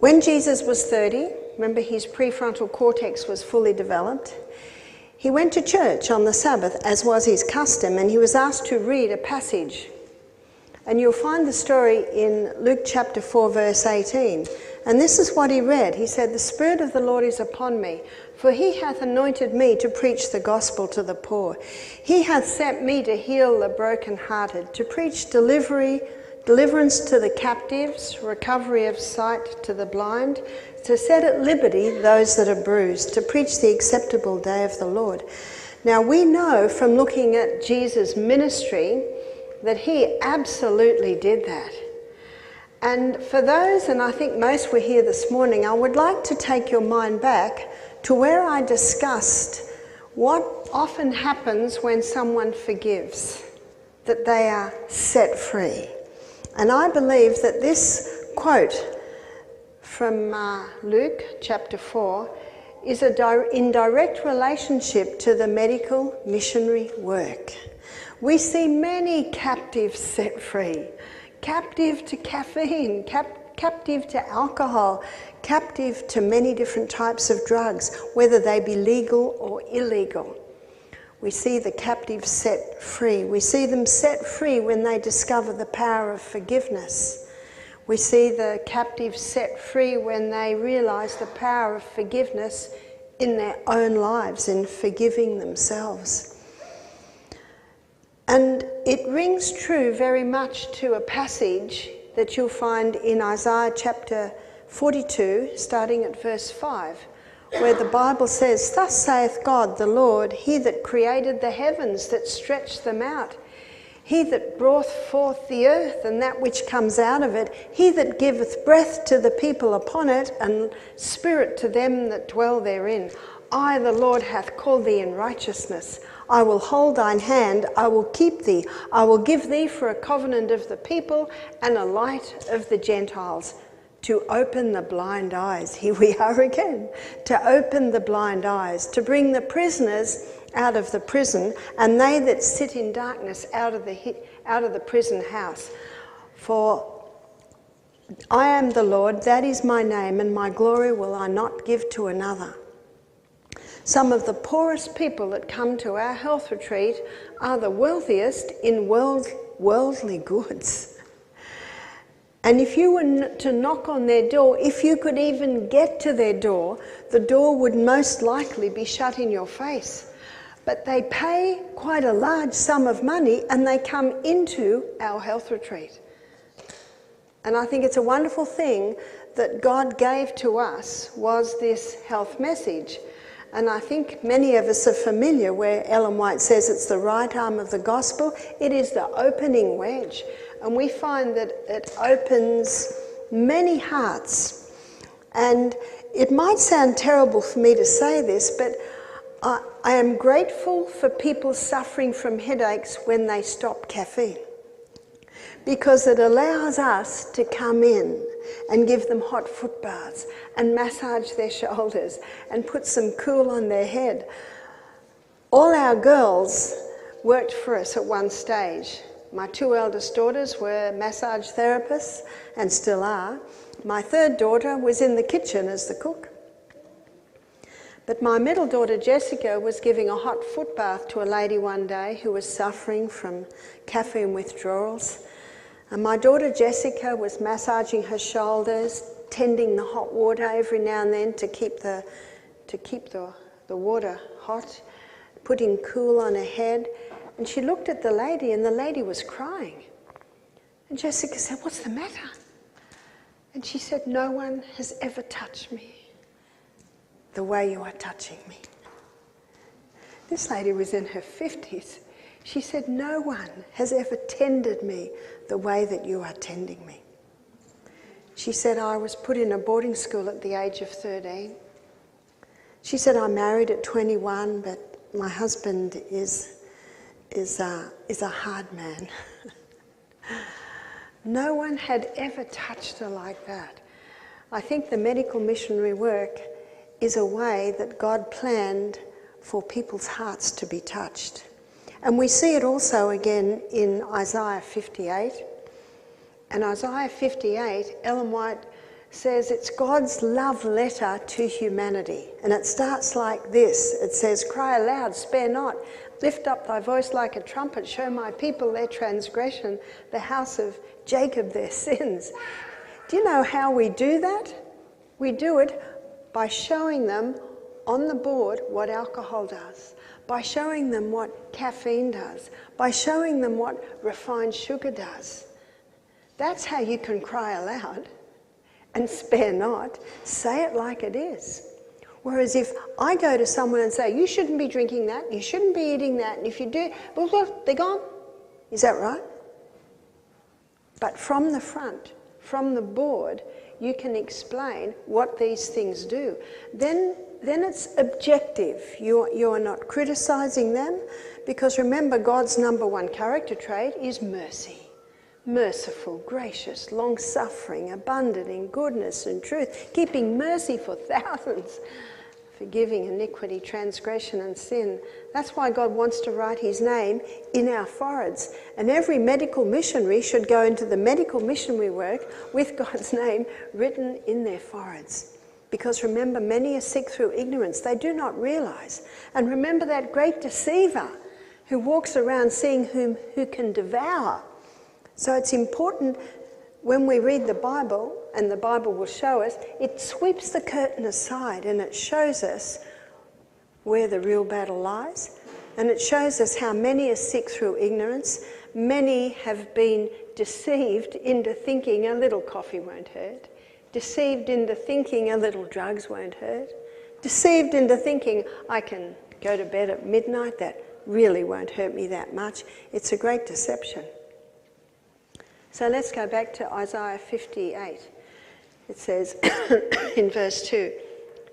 When Jesus was 30, remember his prefrontal cortex was fully developed, he went to church on the Sabbath, as was his custom, and he was asked to read a passage. And you'll find the story in Luke chapter 4, verse 18. And this is what he read. He said, "The Spirit of the Lord is upon me, for he hath anointed me to preach the gospel to the poor. He hath sent me to heal the brokenhearted, to preach deliverance to the captives, recovery of sight to the blind, to set at liberty those that are bruised, to preach the acceptable day of the Lord." Now we know from looking at Jesus' ministry that he absolutely did that. And for those, and I think most were here this morning, I would like to take your mind back to where I discussed what often happens when someone forgives, that they are set free. And I believe that this quote from Luke chapter 4 is in direct relationship to the medical missionary work. We see many captives set free, captive to caffeine, captive to alcohol, captive to many different types of drugs, whether they be legal or illegal. We see the captives set free. We see them set free when they discover the power of forgiveness. We see the captives set free when they realise the power of forgiveness in their own lives, in forgiving themselves. And it rings true very much to a passage that you'll find in Isaiah chapter 42, starting at verse 5, where the Bible says, "Thus saith God the Lord, he that created the heavens, that stretched them out, he that brought forth the earth and that which comes out of it, he that giveth breath to the people upon it, and spirit to them that dwell therein. I, the Lord, hath called thee in righteousness. I will hold thine hand, I will keep thee, I will give thee for a covenant of the people and a light of the Gentiles, to open the blind eyes." Here we are again. To open the blind eyes, to bring the prisoners out of the prison, and they that sit in darkness out of the prison house. For I am the Lord, that is my name, and my glory will I not give to another. Some of the poorest people that come to our health retreat are the wealthiest in worldly goods. And if you were to knock on their door, if you could even get to their door, the door would most likely be shut in your face. But they pay quite a large sum of money and they come into our health retreat. And I think it's a wonderful thing that God gave to us was this health message. And I think many of us are familiar where Ellen White says it's the right arm of the gospel. It is the opening wedge. And we find that it opens many hearts. And it might sound terrible for me to say this, but I am grateful for people suffering from headaches when they stop caffeine, because it allows us to come in and give them hot foot baths and massage their shoulders and put some cool on their head. All our girls worked for us at one stage. My two eldest daughters were massage therapists and still are. My third daughter was in the kitchen as the cook. But my middle daughter Jessica was giving a hot foot bath to a lady one day who was suffering from caffeine withdrawals. And my daughter Jessica was massaging her shoulders, tending the hot water every now and then to keep the water hot, putting cool on her head. And she looked at the lady and the lady was crying. And Jessica said, "What's the matter?" And she said, "No one has ever touched me the way you are touching me." This lady was in her 50s. She said, "No one has ever tended me the way that you are tending me." She said, "I was put in a boarding school at the age of 13. She said, "I married at 21, but my husband is a hard man." No one had ever touched her like that. I think the medical missionary work is a way that God planned for people's hearts to be touched. And we see it also again in Isaiah 58. And Isaiah 58, Ellen White says it's God's love letter to humanity. And it starts like this. It says, "Cry aloud, spare not. Lift up thy voice like a trumpet. Show my people their transgression, the house of Jacob their sins." Do you know how we do that? We do it by showing them on the board what alcohol does, by showing them what caffeine does, by showing them what refined sugar does. That's how you can cry aloud and spare not. Say it like it is. Whereas if I go to someone and say, "You shouldn't be drinking that, you shouldn't be eating that, and if you do, blah, blah, they're gone." Is that right? But from the front, from the board, you can explain what these things do. Then it's objective. You are not criticising them, because remember, God's number one character trait is mercy. Merciful, gracious, long-suffering, abundant in goodness and truth, keeping mercy for thousands, forgiving iniquity, transgression and sin. That's why God wants to write his name in our foreheads. And every medical missionary should go into the medical missionary work with God's name written in their foreheads. Because remember, many are sick through ignorance. They do not realise. And remember that great deceiver who walks around seeing who can devour. So it's important when we read the Bible, and the Bible will show us, it sweeps the curtain aside and it shows us where the real battle lies. And it shows us how many are sick through ignorance. Many have been deceived into thinking a little coffee won't hurt. Deceived into thinking a little drugs won't hurt. Deceived into thinking I can go to bed at midnight, that really won't hurt me that much. It's a great deception. So let's go back to Isaiah 58. It says in verse 2,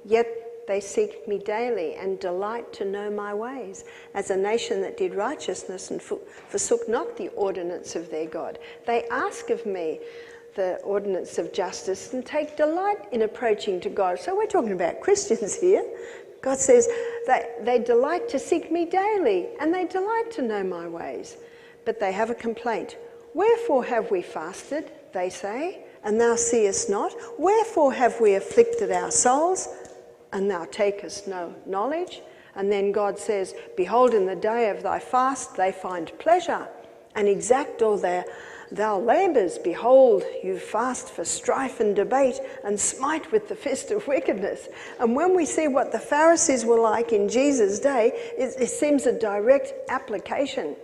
"Yet they seek me daily and delight to know my ways, as a nation that did righteousness and forsook not the ordinance of their God. They ask of me the ordinance of justice and take delight in approaching to God." So we're talking about Christians here. God says they delight to seek me daily and they delight to know my ways. But they have a complaint. "Wherefore have we fasted," they say, "and thou seest not? Wherefore have we afflicted our souls, and thou takest no knowledge?" And then God says, "Behold, in the day of thy fast they find pleasure, and exact all thou labours. Behold, you fast for strife and debate, and smite with the fist of wickedness." And when we see what the Pharisees were like in Jesus' day, it seems a direct application.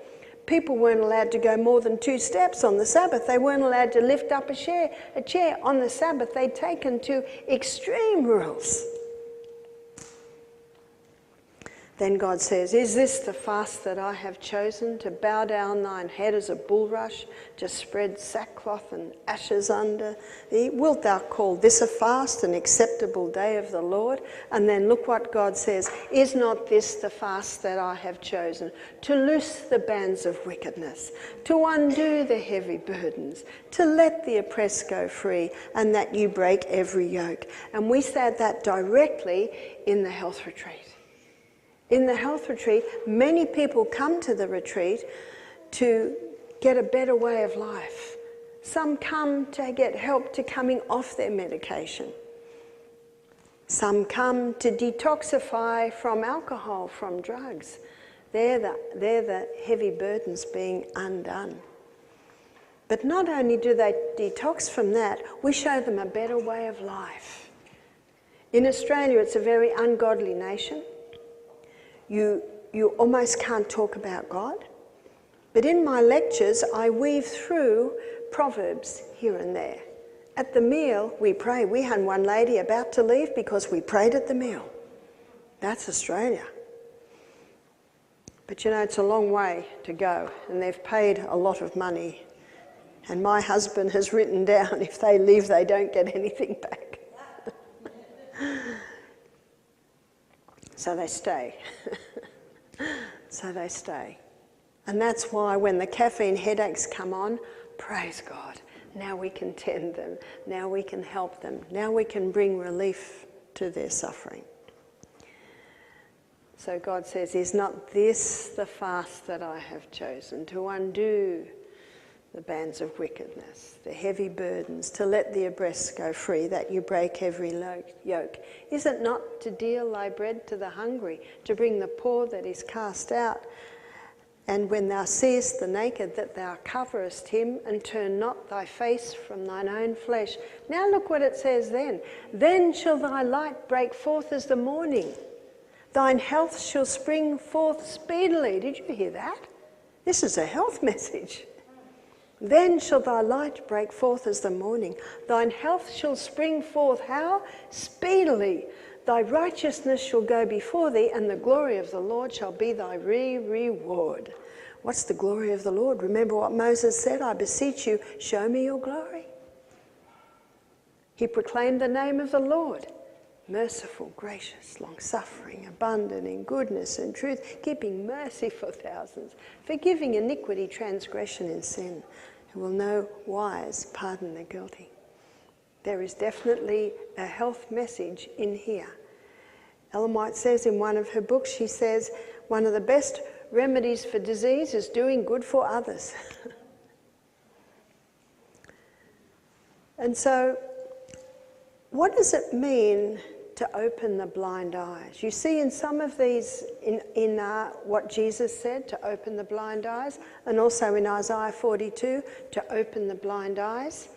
People weren't allowed to go more than 2 steps on the Sabbath. They weren't allowed to lift up a chair on the Sabbath. They'd taken to extreme rules. Then God says, "Is this the fast that I have chosen, to bow down thine head as a bulrush, to spread sackcloth and ashes under thee? Wilt thou call this a fast, an acceptable day of the Lord?" And then look what God says, "Is not this the fast that I have chosen, to loose the bands of wickedness, to undo the heavy burdens, to let the oppressed go free, and that you break every yoke?" And we said that directly in the health retreat. In the health retreat, many people come to the retreat to get a better way of life. Some come to get help to coming off their medication. Some come to detoxify from alcohol, from drugs. They're the heavy burdens being undone. But not only do they detox from that, we show them a better way of life. In Australia, it's a very ungodly nation. You almost can't talk about God. But in my lectures, I weave through Proverbs here and there. At the meal, we pray. We had one lady about to leave because we prayed at the meal. That's Australia. But you know, it's a long way to go, and they've paid a lot of money. And my husband has written down, if they leave, they don't get anything back. So they stay. So they stay. And that's why when the caffeine headaches come on, praise God, now we can tend them, now we can help them, now we can bring relief to their suffering. So God says, "Is not this the fast that I have chosen, to undo the bands of wickedness, the heavy burdens, to let the oppressed go free, that you break every yoke. Is it not to deal thy bread to the hungry, to bring the poor that is cast out? And when thou seest the naked, that thou coverest him, and turn not thy face from thine own flesh. Now look what it says then. Then shall thy light break forth as the morning. Thine health shall spring forth speedily. Did you hear that? This is a health message. Then shall thy light break forth as the morning. Thine health shall spring forth how? Speedily. Thy righteousness shall go before thee, and the glory of the Lord shall be thy reward. What's the glory of the Lord? Remember what Moses said, I beseech you, show me your glory. He proclaimed the name of the Lord. Merciful, gracious, long-suffering, abundant in goodness and truth, keeping mercy for thousands, forgiving iniquity, transgression and sin, who will no wise pardon the guilty. There is definitely a health message in here. Ellen White says in one of her books, she says, one of the best remedies for disease is doing good for others. And so, what does it mean to open the blind eyes? You see in some of these, in what Jesus said, to open the blind eyes, and also in Isaiah 42, to open the blind eyes.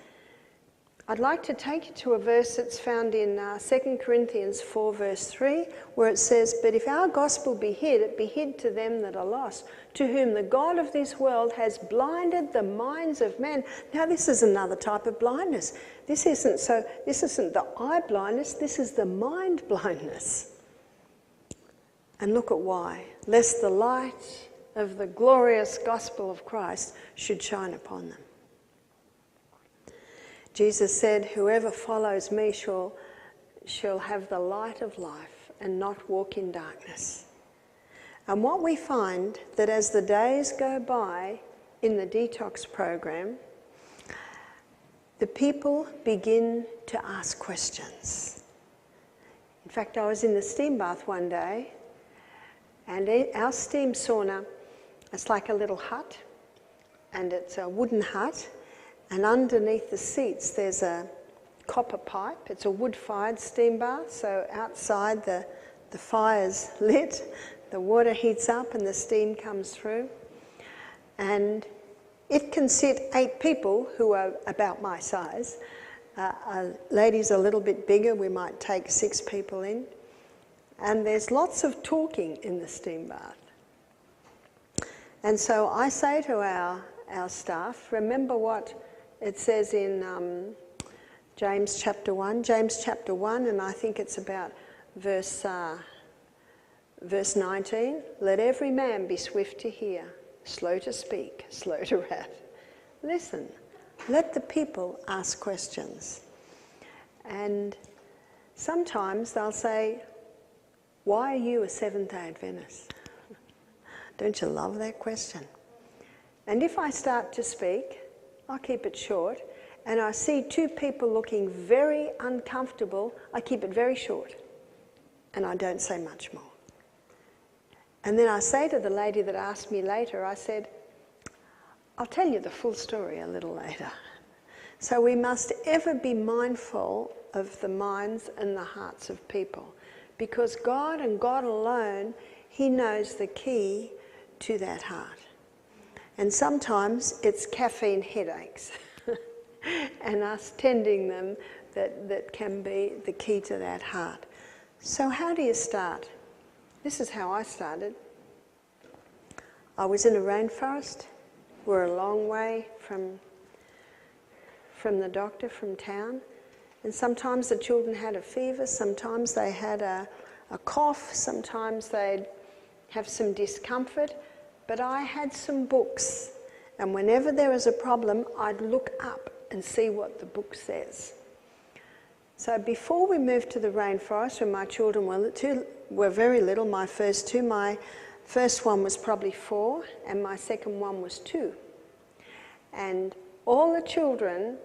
I'd like to take you to a verse that's found in 2 Corinthians 4 verse 3, where it says, but if our gospel be hid, it be hid to them that are lost, to whom the God of this world has blinded the minds of men. Now this is another type of blindness. This isn't the eye blindness, this is the mind blindness. And look at why. Lest the light of the glorious gospel of Christ should shine upon them. Jesus said, whoever follows me shall have the light of life and not walk in darkness. And what we find that as the days go by in the detox program, the people begin to ask questions. In fact, I was in the steam bath one day, and our steam sauna, it's like a little hut, and it's a wooden hut, and underneath the seats there's a copper pipe. It's a wood-fired steam bath, so outside the fire's lit, the water heats up and the steam comes through. And it can sit 8 people who are about my size. Ladies a little bit bigger, we might take 6 people in. And there's lots of talking in the steam bath. And so I say to our staff, remember what it says in James chapter 1, and I think it's about verse 19. Let every man be swift to hear, slow to speak, slow to wrath. Listen, let the people ask questions. And sometimes they'll say, why are you a Seventh-day Adventist? Don't you love that question? And if I start to speak, I'll keep it short, and I see 2 people looking very uncomfortable, I keep it very short, and I don't say much more. And then I say to the lady that asked me later, I said, I'll tell you the full story a little later. So we must ever be mindful of the minds and the hearts of people, because God and God alone, He knows the key to that heart. And sometimes it's caffeine headaches and us tending them that can be the key to that heart. So how do you start? This is how I started. I was in a rainforest. We're a long way from the doctor, from town. And sometimes the children had a fever, sometimes they had a cough, sometimes they'd have some discomfort. But I had some books, and whenever there was a problem, I'd look up and see what the book says. So before we moved to the rainforest, when my children were very little, my first 2, my first one was probably 4, and my second one was 2. And all the children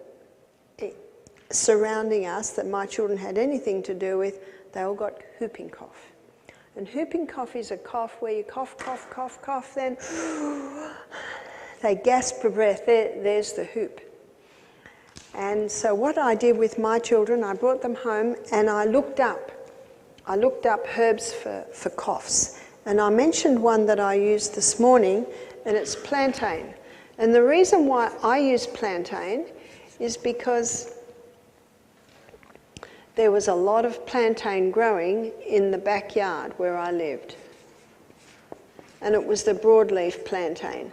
surrounding us that my children had anything to do with, they all got whooping cough. And whooping cough is a cough where you cough, cough, cough, cough, then they gasp for breath. There's the hoop. And so what I did with my children, I brought them home and I looked up herbs for coughs. And I mentioned one that I used this morning, and it's plantain. And the reason why I use plantain is because there was a lot of plantain growing in the backyard where I lived. And it was the broadleaf plantain.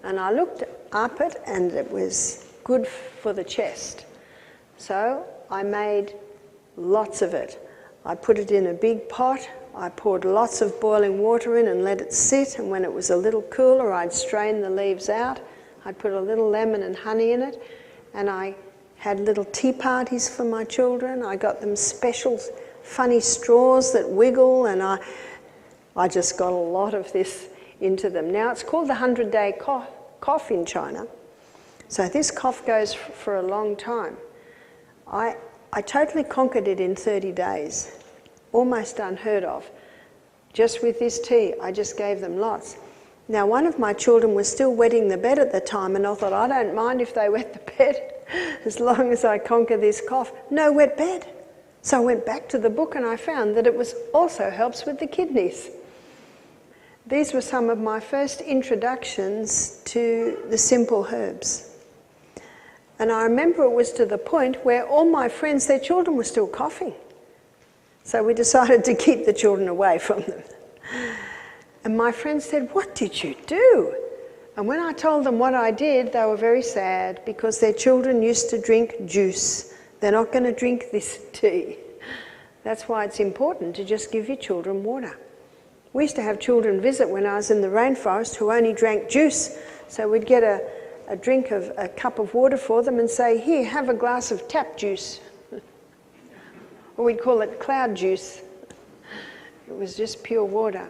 And I looked up it and it was good for the chest. So I made lots of it. I put it in a big pot. I poured lots of boiling water in and let it sit. And when it was a little cooler, I'd strain the leaves out. I'd put a little lemon and honey in it. And I had little tea parties for my children. I got them special funny straws that wiggle, and I just got a lot of this into them. Now it's called the 100-day cough in China. So this cough goes for a long time. I totally conquered it in 30 days. Almost unheard of. Just with this tea, I just gave them lots. Now one of my children was still wetting the bed at the time, and I thought, I don't mind if they wet the bed as long as I conquer this cough. No wet bed. So I went back to the book and I found that it also helps with the kidneys. These were some of my first introductions to the simple herbs. And I remember it was to the point where all my friends, their children were still coughing. So we decided to keep the children away from them. And my friends said, "What did you do?" And when I told them what I did, they were very sad because their children used to drink juice. They're not going to drink this tea. That's why it's important to just give your children water. We used to have children visit when I was in the rainforest who only drank juice. So we'd get a drink of a cup of water for them and say, "Here, have a glass of tap juice." Or we'd call it cloud juice. It was just pure water.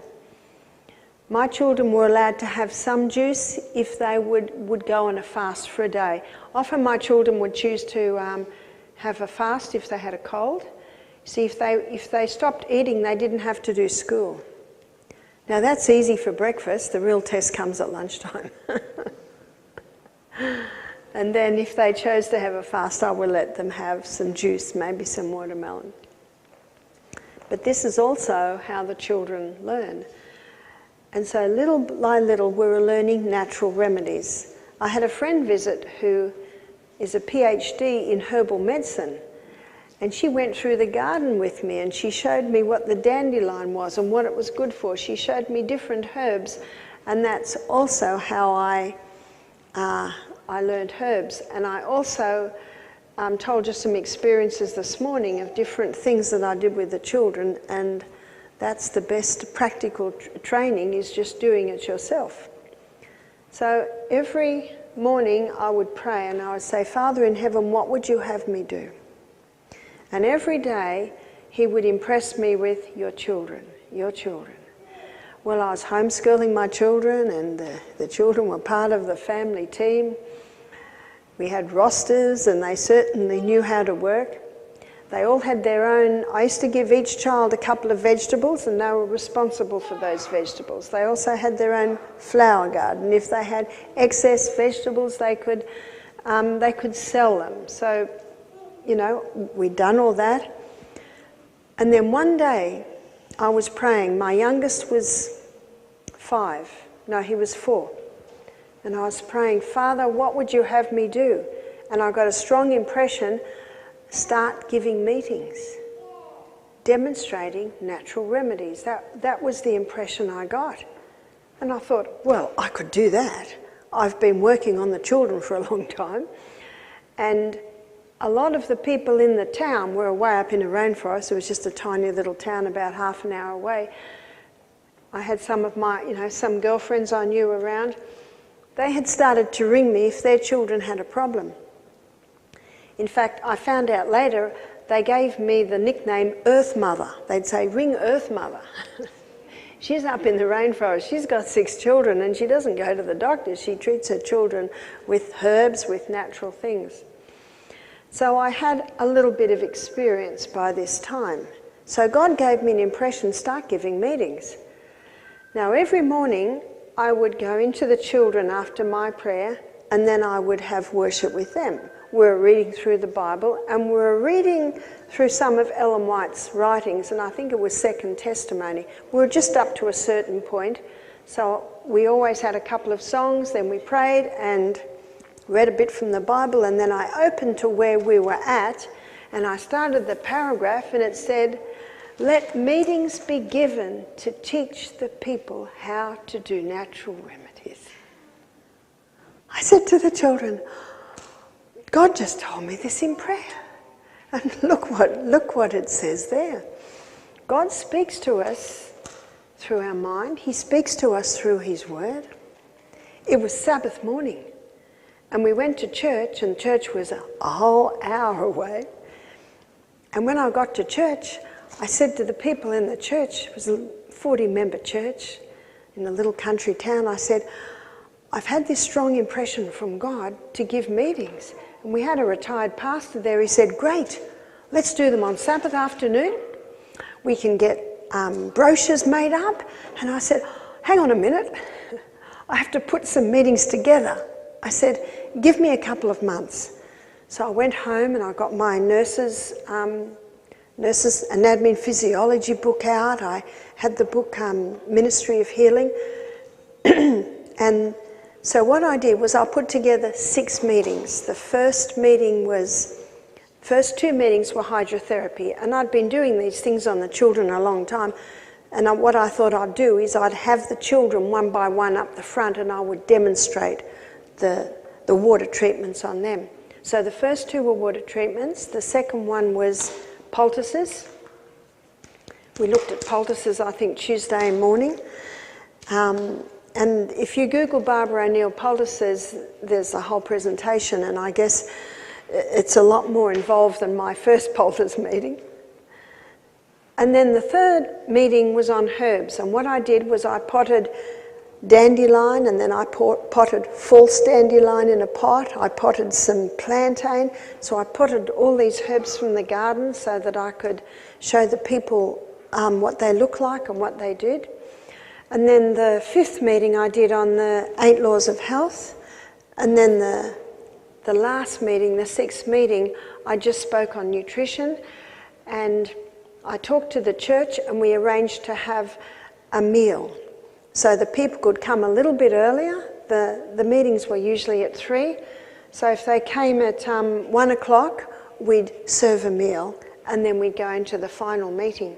My children were allowed to have some juice if they would go on a fast for a day. Often my children would choose to have a fast if they had a cold. See, if they stopped eating, they didn't have to do school. Now that's easy for breakfast. The real test comes at lunchtime. And then if they chose to have a fast, I would let them have some juice, maybe some watermelon. But this is also how the children learn. And so little by little we were learning natural remedies. I had a friend visit who is a PhD in herbal medicine, and she went through the garden with me and she showed me what the dandelion was and what it was good for. She showed me different herbs, and that's also how I learned herbs. And I also told you some experiences this morning of different things that I did with the children, and that's the best practical training, is just doing it yourself. So every morning I would pray and I would say, "Father in heaven, what would you have me do?" And every day he would impress me with your children, your children. Well, I was homeschooling my children, and the children were part of the family team. We had rosters and they certainly knew how to work. They all had their own. I used to give each child a couple of vegetables and they were responsible for those vegetables. They also had their own flower garden. If they had excess vegetables, they could sell them. So, you know, we'd done all that. And then one day I was praying. My youngest was 5. No, he was 4. And I was praying, "Father, what would you have me do?" And I got a strong impression, start giving meetings, demonstrating natural remedies. That was the impression I got. And I thought, well, I could do that. I've been working on the children for a long time. And a lot of the people in the town were way up in the rainforest. It was just a tiny little town about half an hour away. I had some of my, some girlfriends I knew around. They had started to ring me if their children had a problem. In fact, I found out later they gave me the nickname Earth Mother. They'd say, "Ring Earth Mother." She's up in the rainforest. She's got 6 children and she doesn't go to the doctor. She treats her children with herbs, with natural things. So I had a little bit of experience by this time. So God gave me an impression, start giving meetings. Now every morning I would go into the children after my prayer, and then I would have worship with them. We're reading through the Bible, and we're reading through some of Ellen White's writings, and I think it was Second Testimony. We were just up to a certain point, so we always had a couple of songs, then we prayed and read a bit from the Bible, and then I opened to where we were at, and I started the paragraph, and it said, "Let meetings be given to teach the people how to do natural remedies." I said to the children, God just told me this in prayer. And look what it says there. God speaks to us through our mind. He speaks to us through his word. It was Sabbath morning, and we went to church, and church was a whole hour away. And when I got to church, I said to the people in the church, it was a 40-member church in a little country town, I said, I've had this strong impression from God to give meetings. And we had a retired pastor there. He said, great, let's do them on Sabbath afternoon. We can get brochures made up. And I said, hang on a minute. I have to put some meetings together. I said, give me a couple of months. So I went home and I got my nurses anatomy and physiology book out. I had the book Ministry of Healing. And so what I did was I put together 6 meetings. The first two meetings were hydrotherapy, and I'd been doing these things on the children a long time, and what I thought I'd do is I'd have the children one by one up the front, and I would demonstrate the water treatments on them. So the first 2 were water treatments. The second one was poultices. We looked at poultices, I think, Tuesday morning. And if you Google Barbara O'Neill poultices, there's a whole presentation, and I guess it's a lot more involved than my first poultice meeting. And then the third meeting was on herbs, and what I did was I potted dandelion, and then I potted false dandelion in a pot. I potted some plantain, so I potted all these herbs from the garden so that I could show the people what they look like and what they did. And then the 5th meeting I did on the 8 laws of health. And then the last meeting, the 6th meeting, I just spoke on nutrition. And I talked to the church, and we arranged to have a meal. So the people could come a little bit earlier. The meetings were usually at 3. So if they came at 1 o'clock, we'd serve a meal, and then we'd go into the final meeting.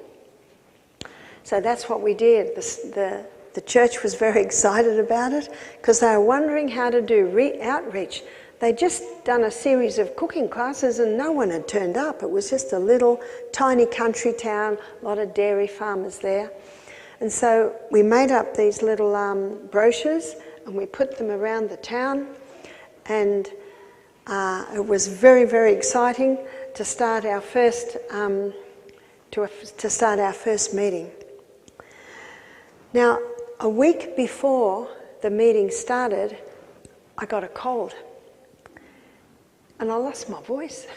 So that's what we did. The church was very excited about it because they were wondering how to do outreach. They'd just done a series of cooking classes and no one had turned up. It was just a little tiny country town, a lot of dairy farmers there. And so we made up these little brochures and we put them around the town, and it was very, very exciting to start our first meeting. Now, a week before the meeting started, I got a cold and I lost my voice.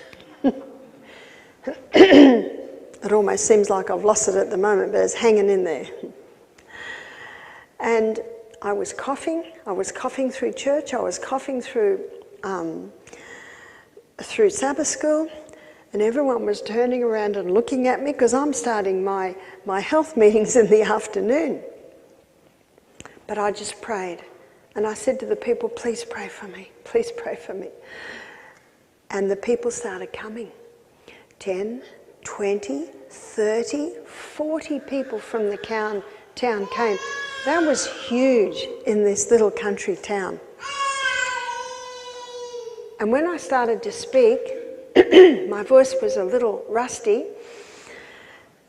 It almost seems like I've lost it at the moment, but it's hanging in there. And I was coughing through church, I was coughing through Sabbath school, and everyone was turning around and looking at me because I'm starting my health meetings in the afternoon. But I just prayed, and I said to the people, please pray for me, please pray for me. And the people started coming. 10, 20, 30, 40 people from the town came. That was huge in this little country town. And when I started to speak, my voice was a little rusty,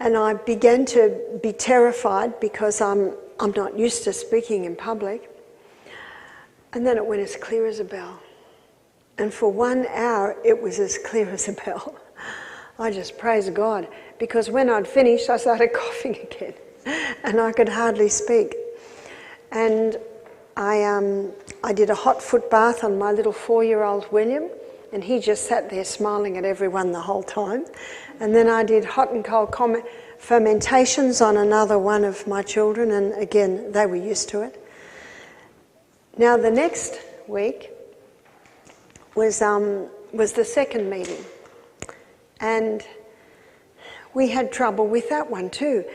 and I began to be terrified because I'm not used to speaking in public. And then it went as clear as a bell. And for 1 hour, it was as clear as a bell. I just praised God, because when I'd finished, I started coughing again, and I could hardly speak. And I did a hot foot bath on my little 4-year-old William, and he just sat there smiling at everyone the whole time. And then I did hot and cold fermentations on another one of my children, and again, they were used to it. Now the next week was the second meeting, and we had trouble with that one too.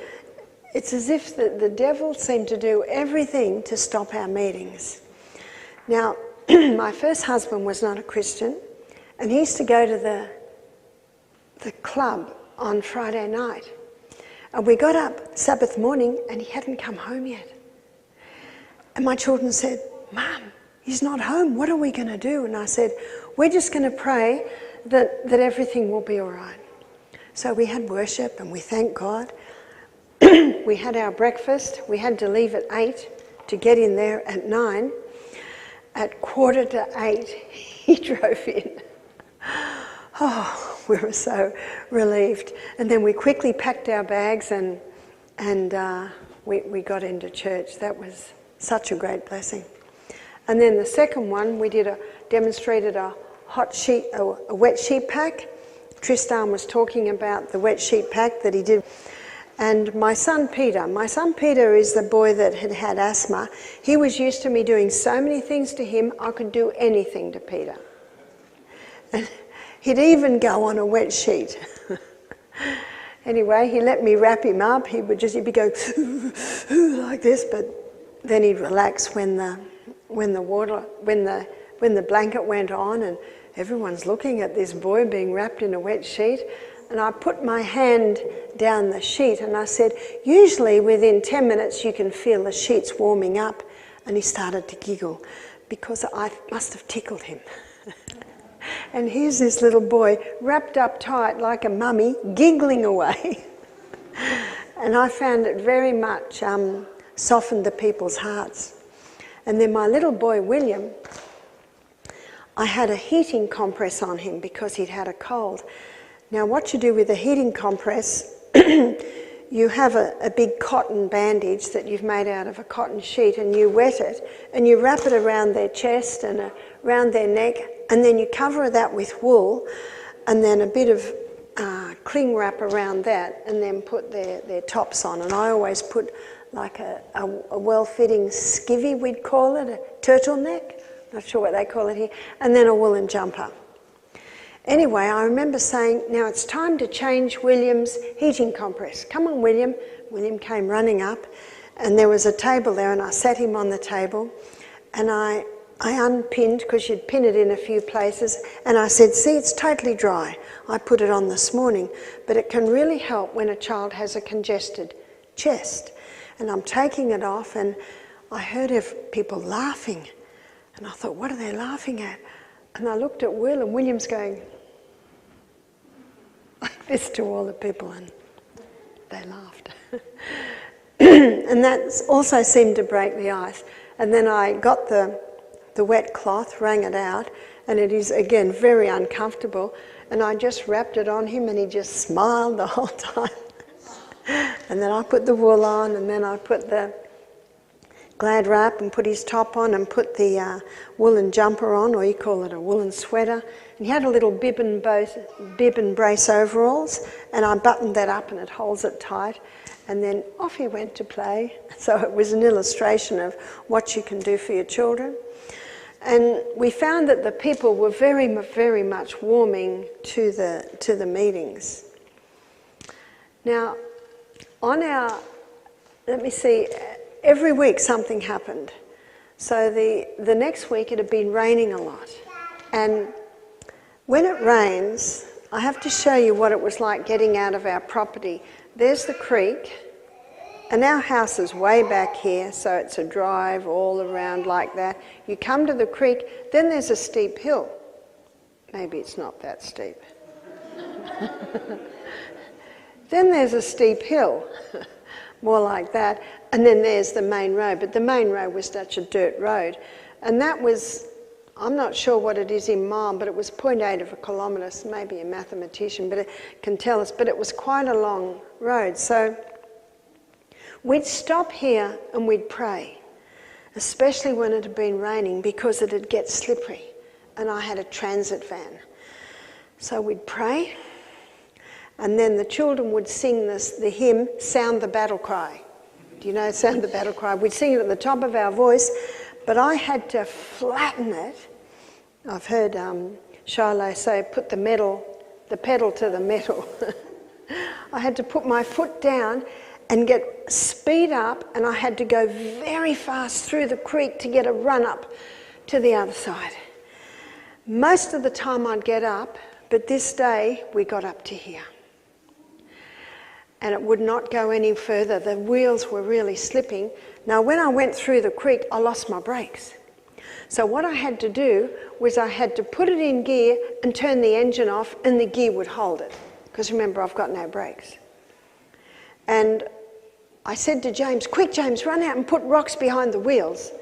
It's as if the devil seemed to do everything to stop our meetings. Now, my first husband was not a Christian, and he used to go to the club on Friday night. And we got up Sabbath morning, and he hadn't come home yet. And my children said, "Mum, he's not home. What are we going to do?" And I said, "We're just going to pray that everything will be all right." So we had worship, and we thanked God. We had our breakfast. We had to leave at 8 to get in there at 9. At 7:45, he drove in. Oh, we were so relieved. And then we quickly packed our bags and we got into church. That was such a great blessing. And then the second one, we demonstrated a wet sheet pack. Tristan was talking about the wet sheet pack that he did. And my son Peter is the boy that had asthma. He was used to me doing so many things to him, I could do anything to Peter. And he'd even go on a wet sheet. Anyway, he let me wrap him up. He'd be going like this, but then he'd relax when the blanket went on, and everyone's looking at this boy being wrapped in a wet sheet. And I put my hand down the sheet and I said, "Usually within 10 minutes you can feel the sheets warming up." And he started to giggle because I must have tickled him. And here's this little boy wrapped up tight like a mummy, giggling away. And I found it very much softened the people's hearts. And then my little boy, William, I had a heating compress on him because he'd had a cold. Now what you do with a heating compress, you have a big cotton bandage that you've made out of a cotton sheet, and you wet it and you wrap it around their chest and around their neck, and then you cover that with wool and then a bit of cling wrap around that, and then put their tops on. And I always put like a well-fitting skivvy, we'd call it, a turtleneck, not sure what they call it here, and then a woolen jumper. Anyway, I remember saying, "Now it's time to change William's heating compress. Come on, William." William came running up, and there was a table there, and I sat him on the table, and I unpinned, because you'd pin it in a few places, and I said, "See, it's totally dry. I put it on this morning, but it can really help when a child has a congested chest." And I'm taking it off, and I heard people laughing, and I thought, what are they laughing at? And I looked at Will, and William's going like this to all the people, and they laughed. And that also seemed to break the ice. And then I got the wet cloth, wrung it out, and it is, again, very uncomfortable. And I just wrapped it on him, and he just smiled the whole time. And then I put the wool on, and then I put the glad wrap and put his top on and put the woolen jumper on, or you call it a woolen sweater. And he had a little bib and brace overalls, and I buttoned that up and it holds it tight. And then off he went to play. So it was an illustration of what you can do for your children. And we found that the people were very, very much warming to the meetings. Now, let me see, every week something happened. So the next week it had been raining a lot. And when it rains, I have to show you what it was like getting out of our property. There's the creek, and our house is way back here, so it's a drive all around like that. You come to the creek, then there's a steep hill. Maybe it's not that steep. Then there's a steep hill, more like that, and then there's the main road. But the main road was such a dirt road, and that was, I'm not sure what it is in mile, but it was 0.8 of a kilometre. Maybe a mathematician but it can tell us, but it was quite a long road. So we'd stop here and we'd pray, especially when it had been raining, because it'd get slippery, and I had a transit van. So we'd pray, and then the children would sing the hymn, Sound the Battle Cry. Do you know Sound the Battle Cry? We'd sing it at the top of our voice, but I had to flatten it. I've heard Shiloh say, put the pedal to the metal. I had to put my foot down and get speed up, and I had to go very fast through the creek to get a run up to the other side. Most of the time I'd get up, but this day we got up to here. And it would not go any further. The wheels were really slipping. Now when I went through the creek, I lost my brakes. So what I had to do was I had to put it in gear and turn the engine off, and the gear would hold it. Because remember, I've got no brakes. And I said to James, quick James, run out and put rocks behind the wheels.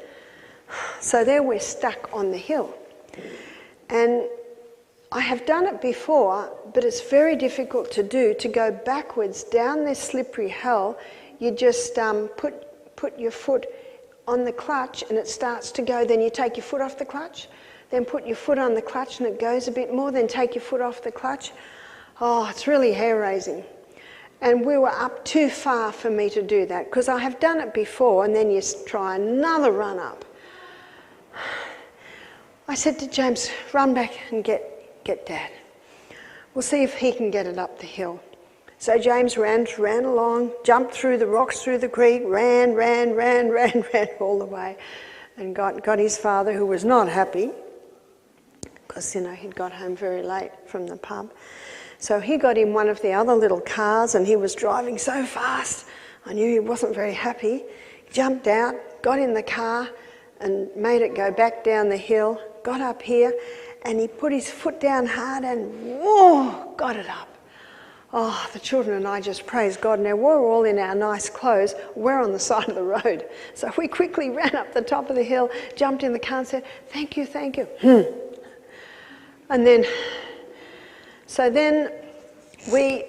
So there we're stuck on the hill. And I have done it before, but it's very difficult to do, to go backwards down this slippery hill. You just put your foot on the clutch and it starts to go, then you take your foot off the clutch, then put your foot on the clutch and it goes a bit more, then take your foot off the clutch. Oh, it's really hair-raising. And we were up too far for me to do that, because I have done it before, and then you try another run up. I said to James, run back and get Dad. We'll see if he can get it up the hill. So James ran along, jumped through the rocks, through the creek, ran all the way, and got his father, who was not happy, because, he'd got home very late from the pub. So he got in one of the other little cars, and he was driving so fast, I knew he wasn't very happy. He jumped out, got in the car, and made it go back down the hill, got up here, and he put his foot down hard and, whoa, got it up. Oh, the children and I just praised God. Now, we're all in our nice clothes. We're on the side of the road. So we quickly ran up the top of the hill, jumped in the car and said, thank you. And then, so then we've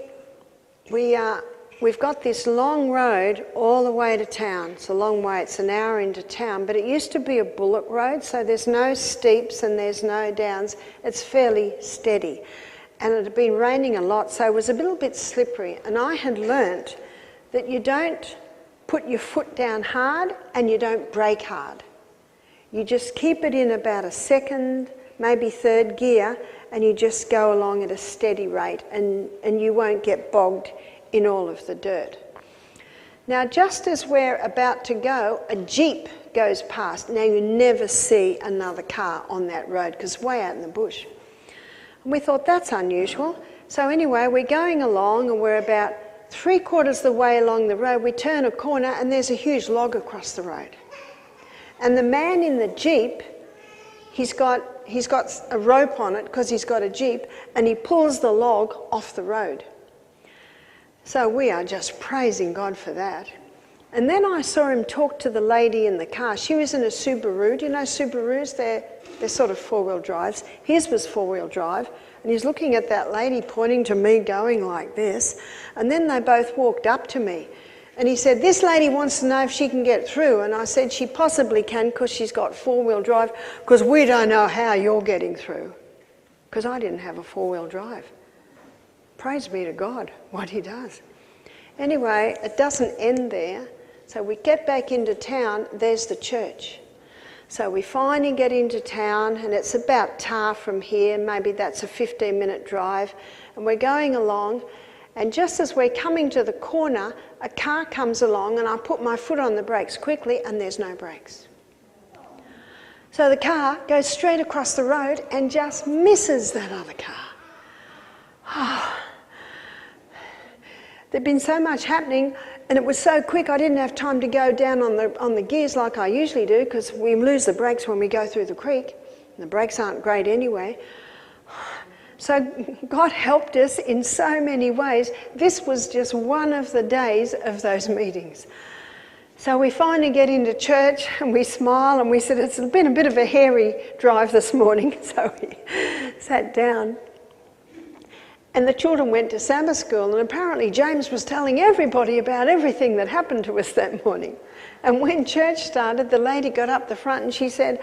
got this long road all the way to town. It's a long way. It's an hour into town. But it used to be a bullock road, so there's no steeps and there's no downs. It's fairly steady. And it had been raining a lot, so it was a little bit slippery. And I had learnt that you don't put your foot down hard and you don't brake hard. You just keep it in about a second, maybe third gear, and you just go along at a steady rate, and you won't get bogged in all of the dirt. Now, just as we're about to go, a Jeep goes past. Now, you never see another car on that road because it's way out in the bush. And we thought, that's unusual. So anyway, we're going along and we're about 3/4 of the way along the road. We turn a corner and there's a huge log across the road. And the man in the Jeep, he's got a rope on it because he's got a Jeep, and he pulls the log off the road. So we are just praising God for that. And then I saw him talk to the lady in the car. She was in a Subaru. Do you know Subarus? They're sort of four-wheel drives. His was four-wheel drive. And he's looking at that lady, pointing to me, going like this. And then they both walked up to me. And he said, this lady wants to know if she can get through. And I said, she possibly can because she's got four-wheel drive, because we don't know how you're getting through. Because I didn't have a four-wheel drive. Praise be to God, what he does. Anyway, it doesn't end there. So we get back into town, there's the church. So we finally get into town, and it's about tar from here, maybe that's a 15-minute drive. And we're going along, and just as we're coming to the corner, a car comes along, and I put my foot on the brakes quickly, and there's no brakes. So the car goes straight across the road and just misses that other car. Oh. There'd been so much happening, and it was so quick I didn't have time to go down on the gears like I usually do, because we lose the brakes when we go through the creek. And the brakes aren't great anyway. So God helped us in so many ways. This was just one of the days of those meetings. So we finally get into church and we smile and we said, it's been a bit of a hairy drive this morning. So we sat down. And the children went to Sabbath school, and apparently James was telling everybody about everything that happened to us that morning. And when church started, the lady got up the front and she said,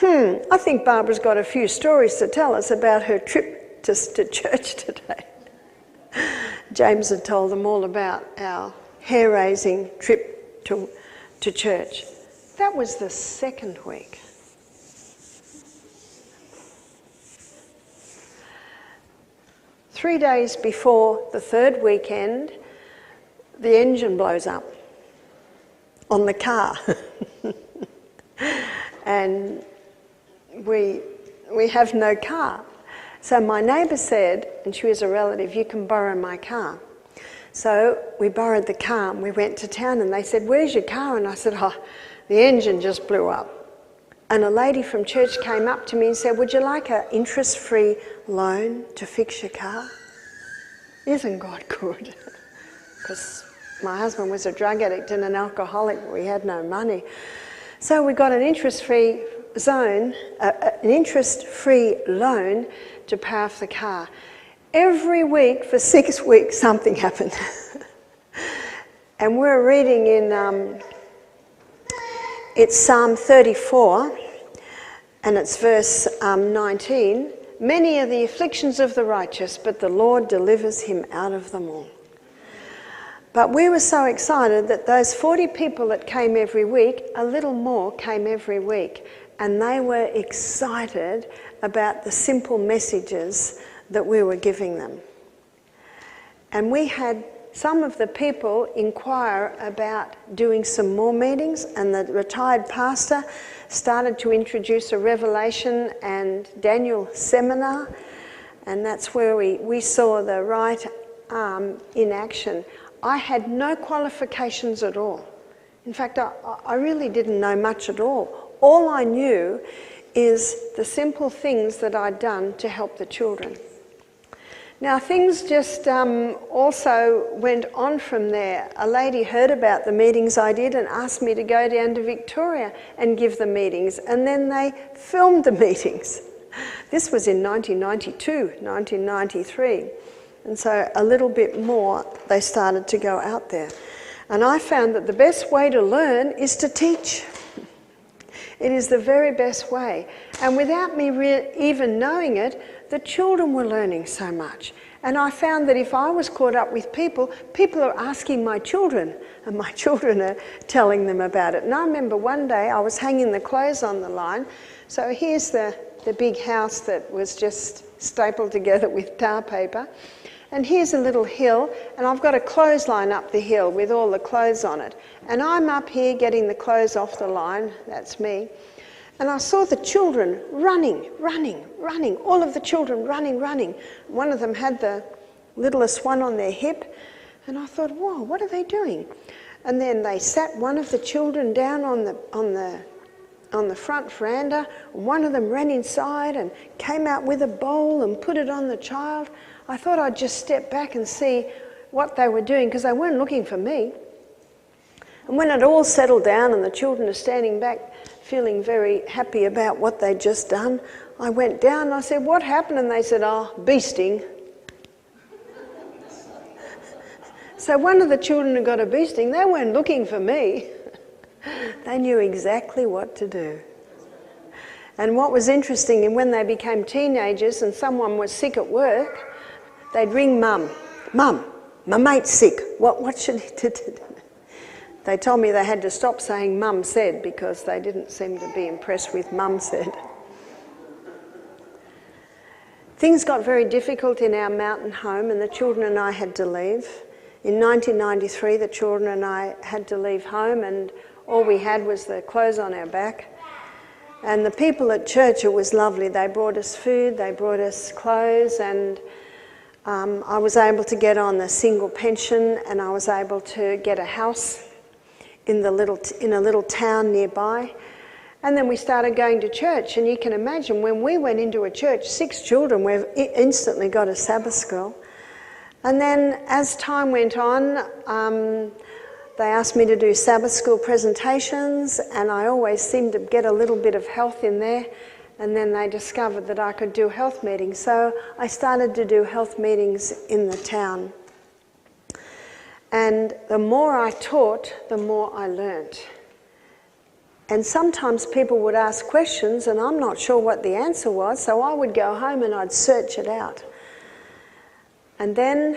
I think Barbara's got a few stories to tell us about her trip to church today. James had told them all about our hair-raising trip to church. That was the second week. Three days before the third weekend, the engine blows up on the car. And we have no car. So my neighbour said, and she was a relative, you can borrow my car. So we borrowed the car and we went to town and they said, where's your car? And I said, oh, the engine just blew up. And a lady from church came up to me and said, would you like an interest-free loan to fix your car? Isn't God good? Because my husband was a drug addict and an alcoholic. We had no money. So we got an interest-free loan to pay off the car. Every week for 6 weeks something happened. And we're reading in, it's Psalm 34, and it's verse 19. Many are the afflictions of the righteous, but the Lord delivers him out of them all. But we were so excited that those 40 people that came every week, a little more came every week. And they were excited about the simple messages that we were giving them. And we had some of the people inquire about doing some more meetings, and the retired pastor started to introduce a Revelation and Daniel seminar, and that's where we saw the right arm in action. I had no qualifications at all. In fact, I really didn't know much at all. All I knew is the simple things that I'd done to help the children. Now, things just also went on from there. A lady heard about the meetings I did and asked me to go down to Victoria and give the meetings, and then they filmed the meetings. This was in 1992, 1993. And so a little bit more, they started to go out there. And I found that the best way to learn is to teach. It is the very best way. And without me even knowing it, the children were learning so much. And I found that if I was caught up with people, people are asking my children, and my children are telling them about it. And I remember one day I was hanging the clothes on the line. So here's the big house that was just stapled together with tar paper. And here's a little hill, and I've got a clothesline up the hill with all the clothes on it. And I'm up here getting the clothes off the line, that's me. And I saw the children running, all of the children running. One of them had the littlest one on their hip, and I thought, whoa, what are they doing? And then they sat one of the children down on the front veranda, and one of them ran inside and came out with a bowl and put it on the child. I thought I'd just step back and see what they were doing, because they weren't looking for me. And when it all settled down and the children are standing back feeling very happy about what they'd just done, I went down and I said, what happened? And they said, oh, bee sting. So one of the children who got a bee sting, they weren't looking for me. They knew exactly what to do. And what was interesting, and when they became teenagers and someone was sick at work, they'd ring Mum. Mum, my mate's sick. What should he do? They told me they had to stop saying Mum said, because they didn't seem to be impressed with Mum said. Things got very difficult in our mountain home, and the children and I had to leave. In 1993, the children and I had to leave home, and all we had was the clothes on our back. And the people at church, it was lovely. They brought us food, they brought us clothes, and I was able to get on the single pension, and I was able to get a house in a little town nearby. And then we started going to church, and you can imagine when we went into a church, 6 children, we instantly got a Sabbath school. And then as time went on, they asked me to do Sabbath school presentations, and I always seemed to get a little bit of health in there. And then they discovered that I could do health meetings. So I started to do health meetings in the town. And the more I taught, the more I learnt. And sometimes people would ask questions and I'm not sure what the answer was, so I would go home and I'd search it out. And then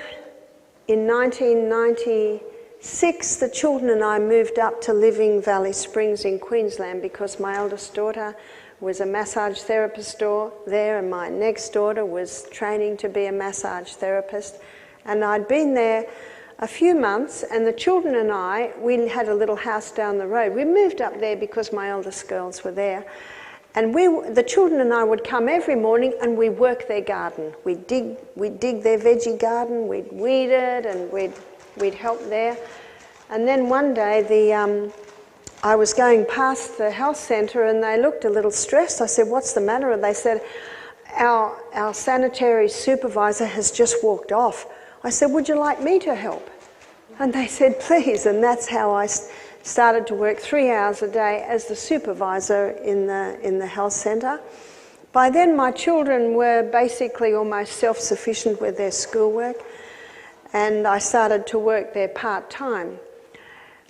in 1996, 6, the children and I moved up to Living Valley Springs in Queensland because my eldest daughter was a massage therapist there, and my next daughter was training to be a massage therapist. And I'd been there a few months, and the children and I, we had a little house down the road. We moved up there because my eldest girls were there. And the children and I would come every morning and we'd work their garden. We'd dig their veggie garden, we'd weed it, and we'd help there. And then one day I was going past the health centre and they looked a little stressed. I said, "What's the matter?" And they said, our sanitary supervisor has just walked off. I said, "Would you like me to help?" And they said, "Please." And that's how I started to work 3 hours a day as the supervisor in the health centre. By then my children were basically almost self-sufficient with their schoolwork, and I started to work there part-time.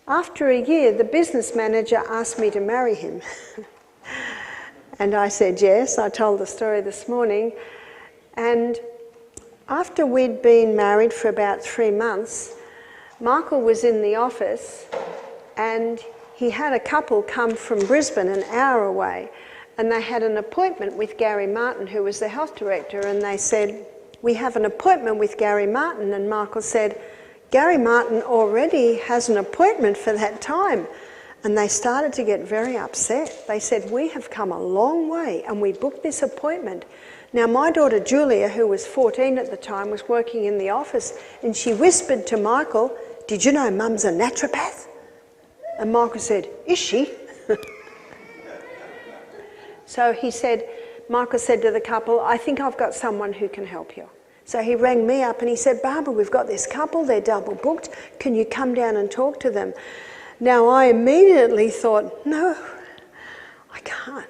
After a year, the business manager asked me to marry him. And I said yes. I told the story this morning. And after we'd been married for about 3 months, Michael was in the office and he had a couple come from Brisbane, an hour away, and they had an appointment with Gary Martin, who was the health director, and they said, "We have an appointment with Gary Martin." And Michael said, "Gary Martin already has an appointment for that time." And they started to get very upset. They said, "We have come a long way and we booked this appointment." Now my daughter Julia, who was 14 at the time, was working in the office, and she whispered to Michael, "Did you know Mum's a naturopath?" And Michael said, "Is she?" So Michael said to the couple, "I think I've got someone who can help you." So he rang me up and he said, "Barbara, we've got this couple, they're double booked. Can you come down and talk to them?" Now I immediately thought, no, I can't.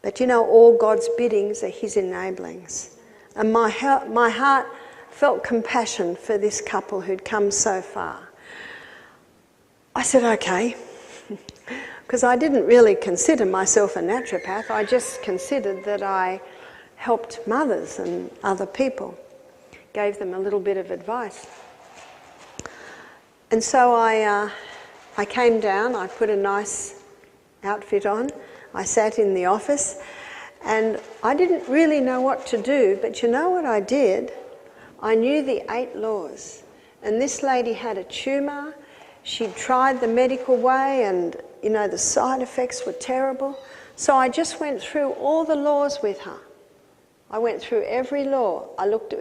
But you know, all God's biddings are his enablings. And my heart felt compassion for this couple who'd come so far. I said, "Okay," because I didn't really consider myself a naturopath. I just considered that I helped mothers and other people, gave them a little bit of advice. And so I came down, I put a nice outfit on, I sat in the office, and I didn't really know what to do, but you know what I did? I knew the 8 laws. And this lady had a tumour. She'd tried the medical way, and you know, the side effects were terrible. So I just went through all the laws with her. I went through every law. I looked at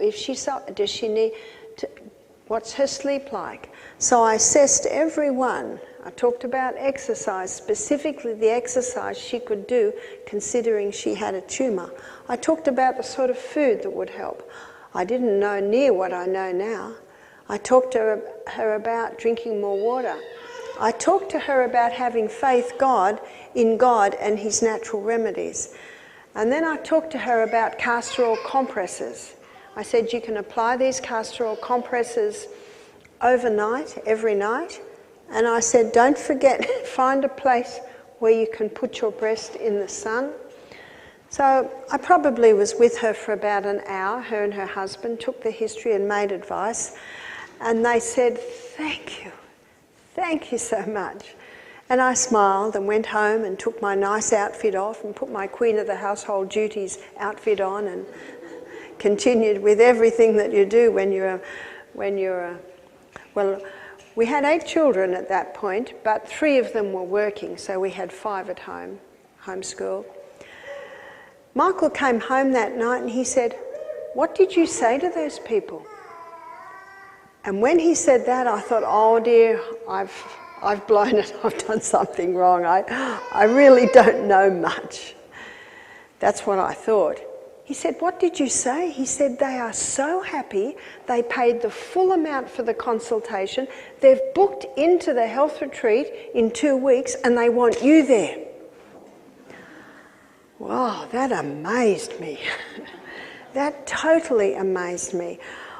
does she need to, what's her sleep like? So I assessed every one. I talked about exercise, specifically the exercise she could do considering she had a tumour. I talked about the sort of food that would help. I didn't know near what I know now. I talked to her about drinking more water. I talked to her about having faith in God and his natural remedies. And then I talked to her about castor oil compresses. I said, "You can apply these castor oil compresses overnight, every night." And I said, "Don't forget, find a place where you can put your breast in the sun." So I probably was with her for about an hour. Her and her husband took the history and made advice. And they said, thank you so much. And I smiled and went home and took my nice outfit off and put my Queen of the Household Duties outfit on and continued with everything that you do when you're well, we had 8 children at that point, but 3 of them were working, so we had 5 at home, homeschool. Michael came home that night and he said, "What did you say to those people?" And when he said that, I thought, oh dear, I've blown it, I've done something wrong. I really don't know much. That's what I thought. He said, "What did you say?" He said, "They are so happy. They paid the full amount for the consultation. They've booked into the health retreat in 2 weeks and they want you there." Wow, that amazed me. That totally amazed me.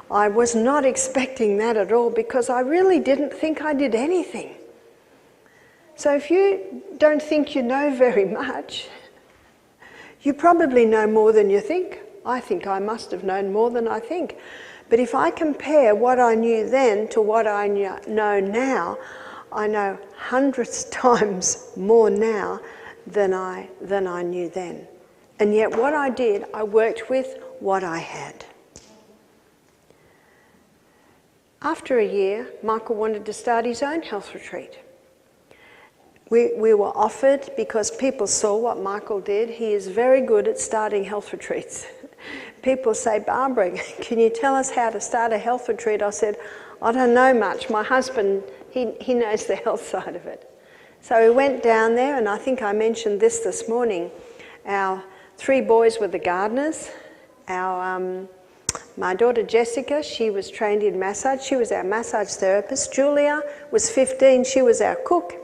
I was not expecting that at all because I really didn't think I did anything. So if you don't think you know very much, you probably know more than you think. I think I must have known more than I think. But if I compare what I knew then to what I know now, I know hundreds times more now than I knew then. And yet what I did, I worked with what I had. After a year, Michael wanted to start his own health retreat. We were offered, because people saw what Michael did. He is very good at starting health retreats. People say, Barbara, can you tell us how to start a health retreat? I said, I don't know much. My husband, he knows the health side of it. So we went down there, and I think I mentioned this morning. Our 3 boys were the gardeners. My daughter Jessica, she was trained in massage. She was our massage therapist. Julia was 15. She was our cook.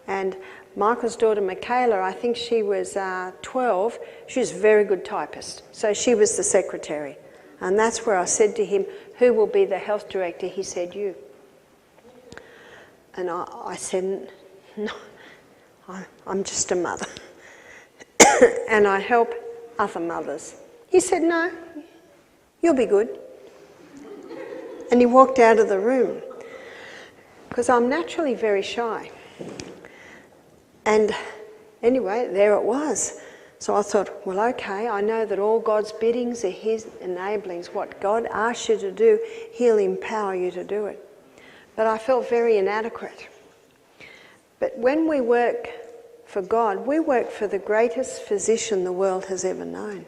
And Michael's daughter Michaela, I think she was 12. She was a very good typist. So she was the secretary. And that's where I said to him, who will be the health director? He said, you. And I said, no, I'm just a mother. And I help other mothers. He said, no, you'll be good. And he walked out of the room. Because I'm naturally very shy. And anyway, there it was. So I thought, well, okay, I know that all God's biddings are his enablings. What God asks you to do, he'll empower you to do it. But I felt very inadequate. But when we work for God, we work for the greatest physician the world has ever known.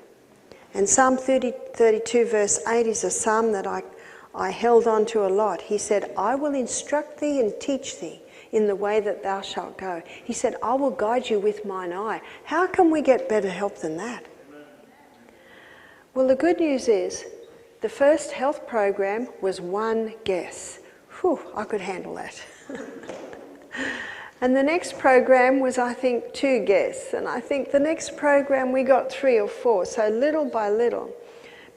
And Psalm 32 verse 8 is a psalm that I held on to a lot. He said, I will instruct thee and teach thee in the way that thou shalt go. He said, I will guide you with mine eye. How can we get better help than that? Well, the good news is the first health program was 1 guess. Whew, I could handle that. And the next program was, I think, 2 guests. And I think the next program we got 3 or 4, so little by little.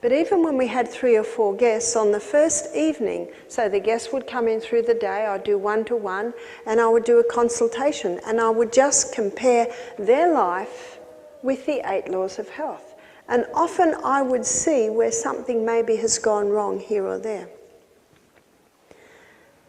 But even when we had 3 or 4 guests on the first evening, so the guests would come in through the day, I'd do 1-to-1, and I would do a consultation, and I would just compare their life with the 8 laws of health. And often I would see where something maybe has gone wrong here or there.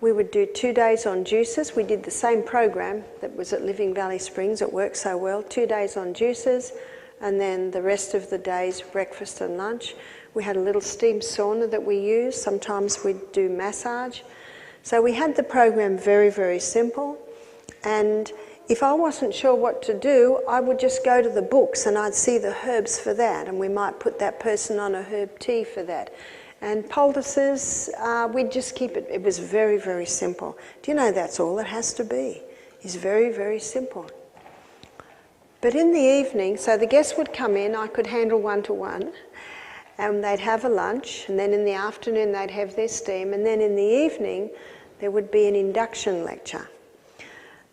We would do 2 days on juices. We did the same program that was at Living Valley Springs. It worked so well. 2 days on juices, and then the rest of the days, breakfast and lunch. We had a little steam sauna that we used. Sometimes we'd do massage. So we had the program very, very simple. And if I wasn't sure what to do, I would just go to the books and I'd see the herbs for that. And we might put that person on a herb tea for that. And poultices, we'd just keep it. It was very, very simple. Do you know that's all it has to be? It's very, very simple. But in the evening, so the guests would come in, I could handle 1-to-1. And they'd have a lunch, and then in the afternoon they'd have their steam, and then in the evening there would be an induction lecture.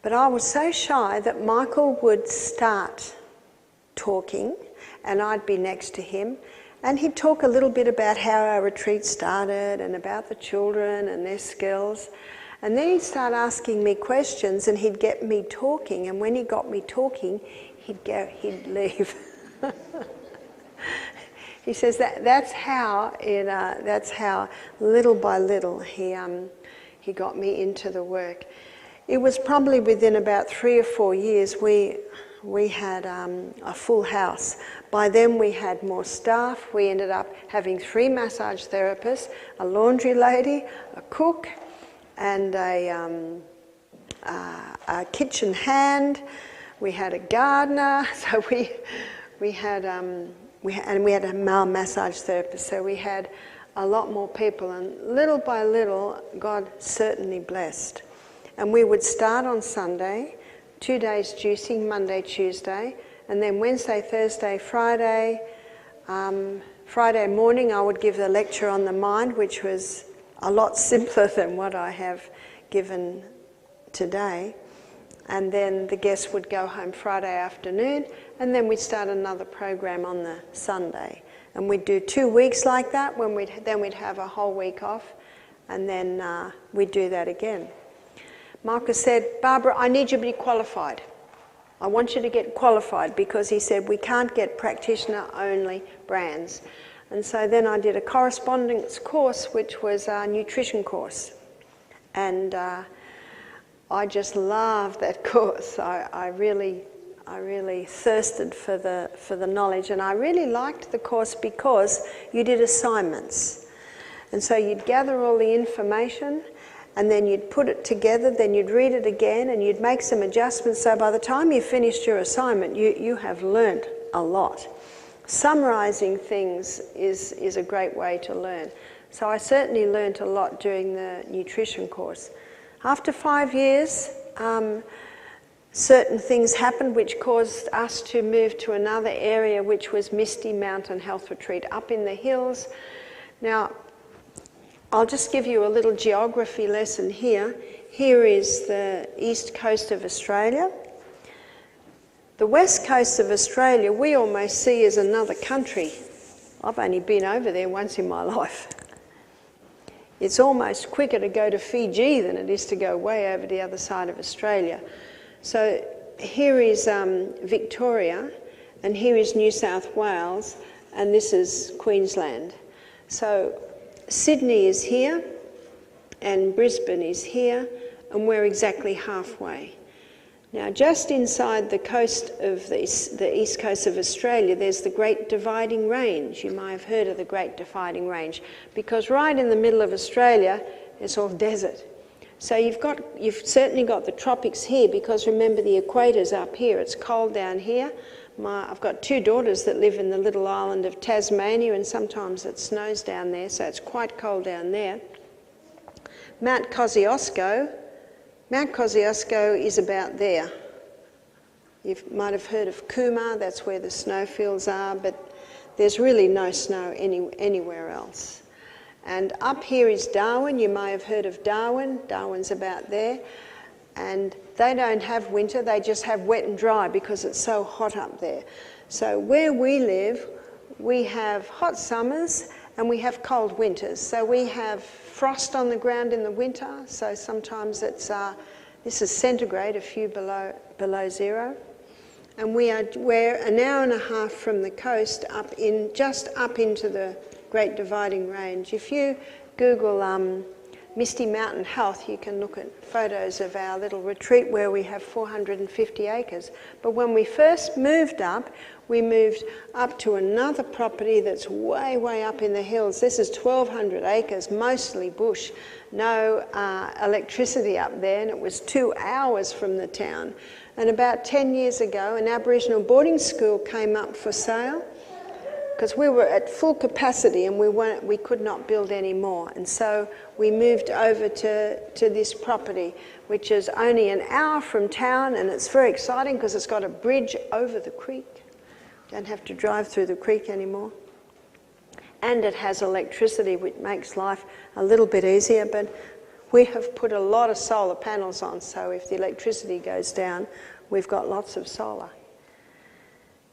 But I was so shy that Michael would start talking, and I'd be next to him, and he'd talk a little bit about how our retreat started, and about the children and their skills. And then he'd start asking me questions, and he'd get me talking, and when he got me talking, he'd leave. He says that's how little by little he got me into the work. It was probably within about 3 or 4 years we had a full house. By then we had more staff. We ended up having 3 massage therapists, a laundry lady, a cook, and a kitchen hand. We had a gardener. So we had a male massage therapist, so we had a lot more people, and little by little, God certainly blessed. And we would start on Sunday, 2 days juicing, Monday, Tuesday, and then Wednesday, Thursday, Friday. Friday morning I would give the lecture on the mind, which was a lot simpler than what I have given today. And then the guests would go home Friday afternoon, and then we'd start another program on the Sunday. And we'd do 2 weeks like that, then we'd have a whole week off, and then we'd do that again. Marcus said, Barbara, I need you to be qualified. I want you to get qualified, because he said we can't get practitioner-only brands. And so then I did a correspondence course, which was a nutrition course. And I just loved that course. I really thirsted for the knowledge, and I really liked the course because you did assignments. And so you'd gather all the information, and then you'd put it together, then you'd read it again, and you'd make some adjustments. So by the time you finished your assignment, you have learnt a lot. Summarising things is a great way to learn. So I certainly learnt a lot during the nutrition course. After 5 years, certain things happened which caused us to move to another area, which was Misty Mountain Health Retreat up in the hills. Now, I'll just give you a little geography lesson here. Here is the east coast of Australia. The west coast of Australia we almost see as another country. I've only been over there once in my life. It's almost quicker to go to Fiji than it is to go way over the other side of Australia. So here is Victoria, and here is New South Wales, and this is Queensland. So Sydney is here, and Brisbane is here, and we're exactly halfway. Now, just inside the coast of the east coast of Australia, there's the Great Dividing Range. You might have heard of the Great Dividing Range, because right in the middle of Australia, it's all desert. So you've certainly got the tropics here, because remember the equator's up here. It's cold down here. I've got 2 daughters that live in the little island of Tasmania, and sometimes it snows down there, so it's quite cold down there. Mount Kosciuszko is about there. You might have heard of Cooma, that's where the snowfields are, but there's really no snow anywhere else. And up here is Darwin. You may have heard of Darwin. Darwin's about there. And they don't have winter, they just have wet and dry because it's so hot up there. So where we live, we have hot summers and we have cold winters. So we have frost on the ground in the winter, so sometimes it's, this is centigrade, a few below zero. And we're an hour and a half from the coast just up into the Great Dividing Range. If you Google Misty Mountain Health, you can look at photos of our little retreat where we have 450 acres. But when we first moved up, we moved up to another property that's way, way up in the hills. This is 1,200 acres, mostly bush, no electricity up there, and it was 2 hours from the town. And about 10 years ago, an Aboriginal boarding school came up for sale, because we were at full capacity and we could not build any more. And so we moved over to this property, which is only an hour from town, and it's very exciting because it's got a bridge over the creek. Don't have to drive through the creek anymore. And it has electricity, which makes life a little bit easier, but we have put a lot of solar panels on, so if the electricity goes down, we've got lots of solar.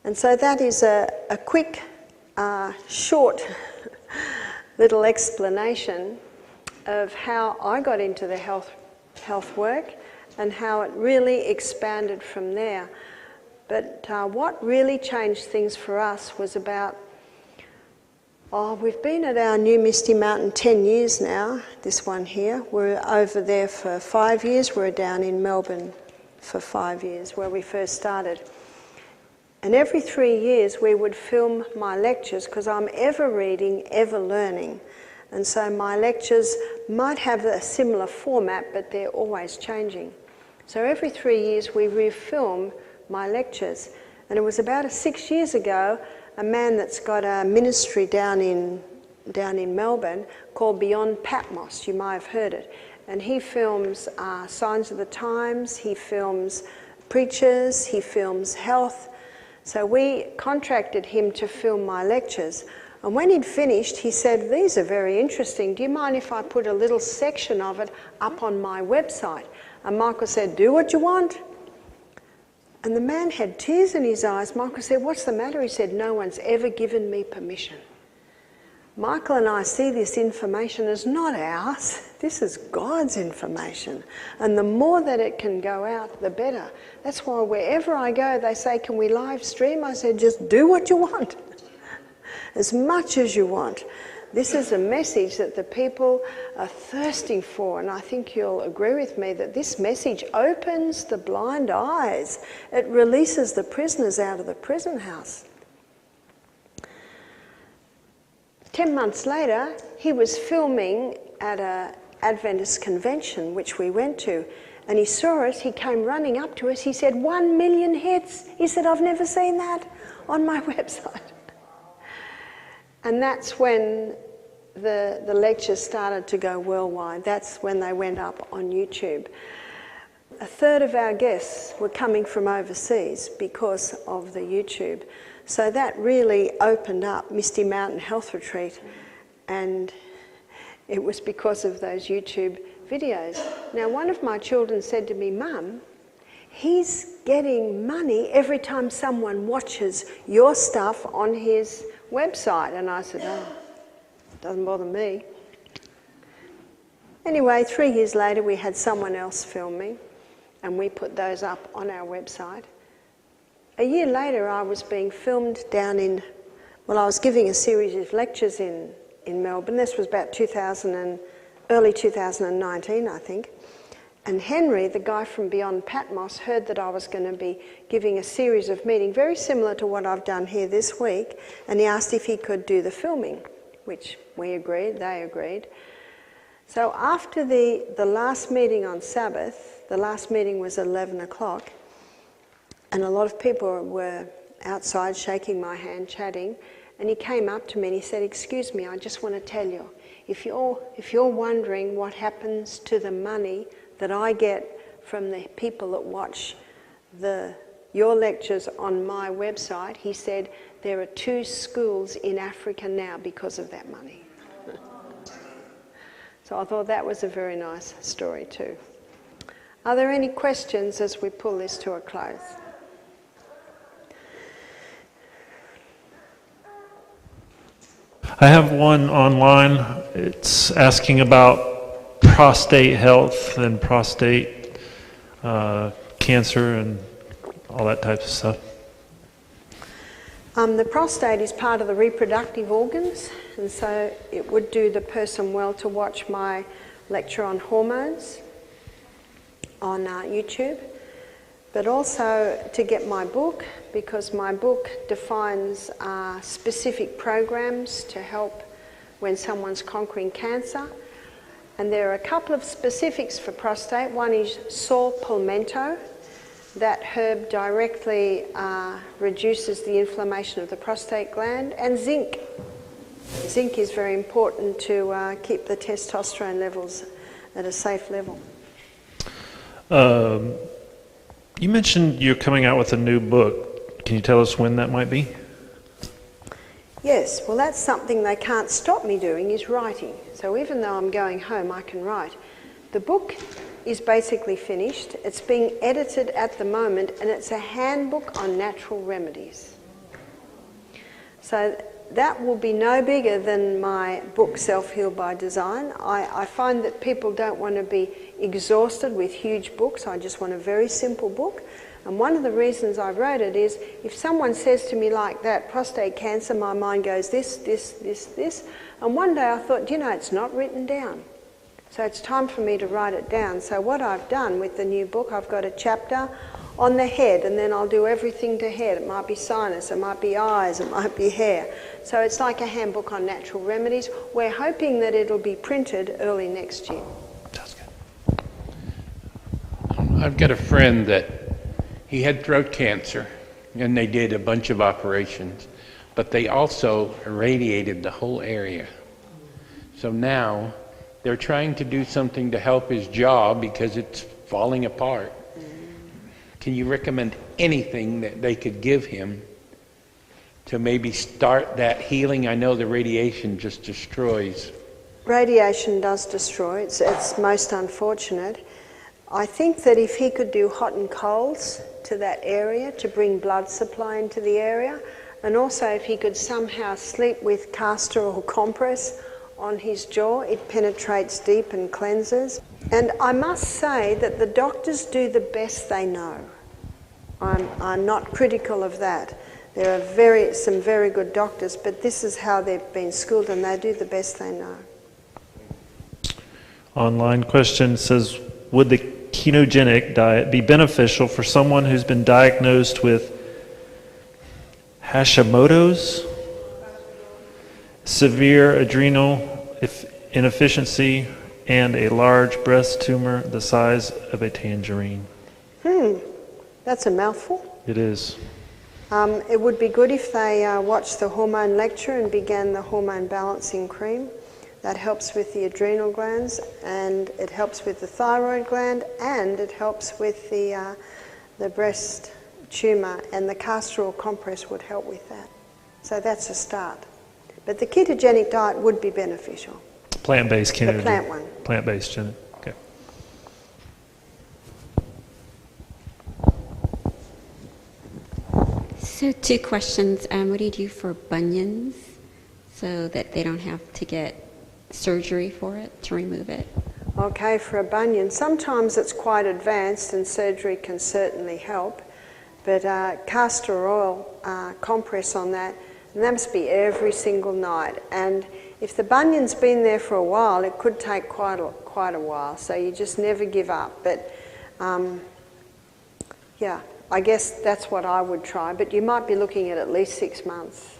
And so that is a quick, short little explanation of how I got into the health work and how it really expanded from there. But what really changed things for us was about, we've been at our new Misty Mountain 10 years now, this one here. We're over there for 5 years. We're down in Melbourne for 5 years, where we first started. And every 3 years we would film my lectures, because I'm ever reading, ever learning. And so my lectures might have a similar format, but they're always changing. So every 3 years we refilm my lectures. And it was about 6 years ago, a man that's got a ministry down in Melbourne called Beyond Patmos, you might have heard it. And he films Signs of the Times, he films preachers, he films health. So we contracted him to film my lectures. And when he'd finished, he said, "These are very interesting. Do you mind if I put a little section of it up on my website?" And Michael said, "Do what you want." And the man had tears in his eyes. Michael said, "What's the matter?" He said, "No one's ever given me permission. Michael and I see this information as not ours. This is God's information. And the more that it can go out, the better. That's why wherever I go, they say, 'Can we live stream?' I said, 'Just do what you want.'" as much as you want. This is a message that the people are thirsting for, and I think you'll agree with me that this message opens the blind eyes. It releases the prisoners out of the prison house. 10 months later, he was filming at an Adventist convention, which we went to, and he saw us. He came running up to us. He said, 1 million hits. He said, I've never seen that on my website. And that's when the lectures started to go worldwide. That's when they went up on YouTube. A third of our guests were coming from overseas because of the YouTube. So that really opened up Misty Mountain Health Retreat, and it was because of those YouTube videos. Now, one of my children said to me, Mum, he's getting money every time someone watches your stuff on his website. And I said, oh, doesn't bother me. Anyway, 3 years later, we had someone else film me, and we put those up on our website. A year later, I was being filmed down in, well, I was giving a series of lectures in Melbourne. This was about early 2019, I think. And Henry, the guy from Beyond Patmos, heard that I was going to be giving a series of meetings, very similar to what I've done here this week, and he asked if he could do the filming, which we agreed, they agreed. So after the last meeting on Sabbath, the last meeting was 11 o'clock, and a lot of people were outside shaking my hand, chatting, and he came up to me and he said, excuse me, I just want to tell you, if you're wondering what happens to the money that I get from the people that watch your lectures on my website, he said, there are 2 schools in Africa now because of that money. So I thought that was a very nice story too. Are there any questions as we pull this to a close? I have one online. It's asking about prostate health and prostate cancer and all that type of stuff. The prostate is part of the reproductive organs, and so it would do the person well to watch my lecture on hormones on YouTube, but also to get my book, because my book defines specific programs to help when someone's conquering cancer. And there are a couple of specifics for prostate. One is saw palmetto. That herb directly reduces the inflammation of the prostate gland. And zinc. Zinc is very important to keep the testosterone levels at a safe level. You mentioned you're coming out with a new book. Can you tell us when that might be? Yes, well that's something they can't stop me doing, is writing. So even though I'm going home, I can write. The book is basically finished. It's being edited at the moment, and it's a handbook on natural remedies. So that will be no bigger than my book, Self-Heal by Design. I find that people don't want to be exhausted with huge books. I just want a very simple book. And one of the reasons I wrote it is, if someone says to me like that, prostate cancer, my mind goes this, this, this, this. And one day I thought, you know, it's not written down. So it's time for me to write it down. So what I've done with the new book, I've got a chapter on the head, and then I'll do everything to head. It might be sinus, it might be eyes, it might be hair. So it's like a handbook on natural remedies. We're hoping that it'll be printed early next year. Sounds good. I've got a friend that he had throat cancer, and they did a bunch of operations, but they also irradiated the whole area. So now they're trying to do something to help his jaw because it's falling apart. Can you recommend anything that they could give him to maybe start that healing? I know the radiation just destroys. Radiation does destroy. It's most unfortunate. I think that if he could do hot and colds to that area to bring blood supply into the area, and also if he could somehow sleep with castor or compress on his jaw, it penetrates deep and cleanses. And I must say that the doctors do the best they know. I'm not critical of that. There are some very good doctors, but this is how they've been schooled, and they do the best they know. Online question says, would the ketogenic diet be beneficial for someone who's been diagnosed with Hashimoto's, severe adrenal inefficiency, and a large breast tumor the size of a tangerine? That's a mouthful. It is. It would be good if they watched the hormone lecture and began the hormone balancing cream. That helps with the adrenal glands, and it helps with the thyroid gland, and it helps with the breast tumor, and the castor oil compress would help with that. So that's a start. But the ketogenic diet would be beneficial. Plant-based ketogenic. The plant one. Plant-based ketogenic. Okay. So 2 questions. What do you do for bunions so that they don't have to get surgery for it, to remove it? Okay, for a bunion, sometimes it's quite advanced and surgery can certainly help, but castor oil compress on that, and that must be every single night. And if the bunion's been there for a while, it could take quite a while, so you just never give up. But yeah, I guess that's what I would try, but you might be looking at least 6 months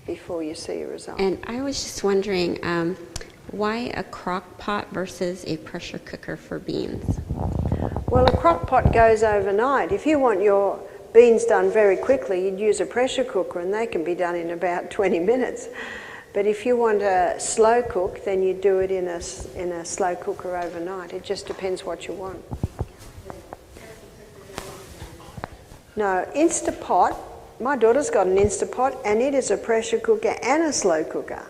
before you see a result. And I was just wondering, why a crock pot versus a pressure cooker for beans? Well, a crock pot goes overnight. If you want your beans done very quickly, you'd use a pressure cooker, and they can be done in about 20 minutes. But if you want a slow cook, then you do it in a slow cooker overnight. It just depends what you want. No, Instapot. My daughter's got an Instapot, and it is a pressure cooker and a slow cooker.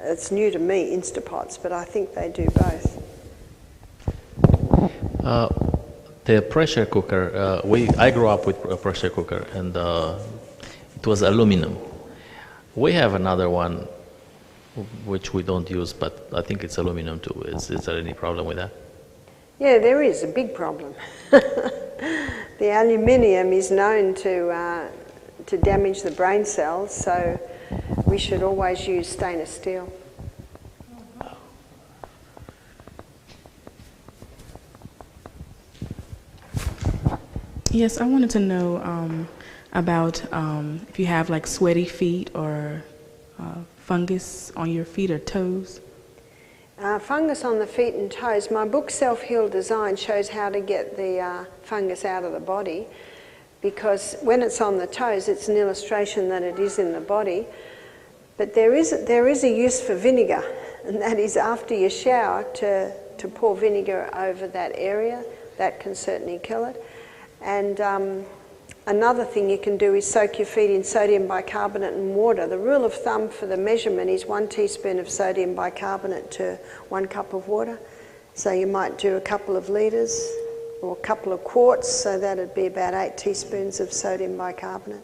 It's new to me, Instapots, but I think they do both. The pressure cooker, I grew up with a pressure cooker, and it was aluminum. We have another one which we don't use, but I think it's aluminum too. Is there any problem with that? Yeah, there is a big problem. The aluminium is known to damage the brain cells, so we should always use stainless steel. Yes, I wanted to know about if you have like sweaty feet or fungus on your feet or toes. Fungus on the feet and toes. My book, Self-Heal Design, shows how to get the fungus out of the body, because when it's on the toes, it's an illustration that it is in the body. But there is a use for vinegar, and that is after you shower to pour vinegar over that area. That can certainly kill it. And another thing you can do is soak your feet in sodium bicarbonate and water. The rule of thumb for the measurement is 1 teaspoon of sodium bicarbonate to 1 cup of water. So you might do a couple of litres or a couple of quarts, so that'd be about 8 teaspoons of sodium bicarbonate.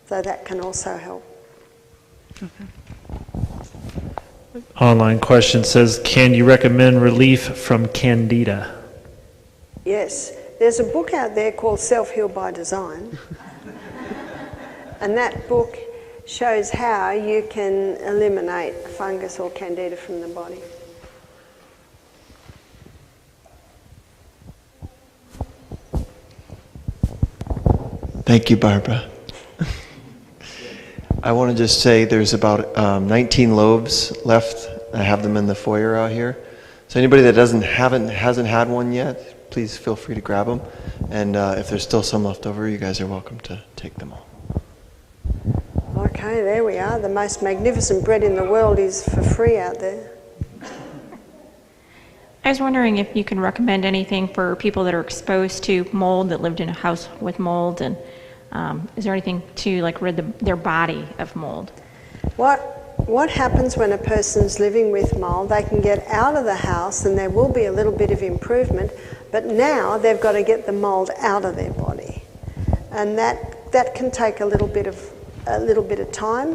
So that can also help. Okay. Online question says, can you recommend relief from candida? Yes. There's a book out there called Self-Heal by Design, and that book shows how you can eliminate fungus or candida from the body. Thank you, Barbara. I want to just say there's about 19 loaves left. I have them in the foyer out here. So anybody that hasn't had one yet, please feel free to grab them. And if there's still some left over, you guys are welcome to take them all. Okay, there we are. The most magnificent bread in the world is for free out there. I was wondering if you can recommend anything for people that are exposed to mold, that lived in a house with mold, and is there anything to like rid their body of mold? What happens when a person's living with mold? They can get out of the house and there will be a little bit of improvement, but now they've got to get the mold out of their body, and that can take a little bit of time.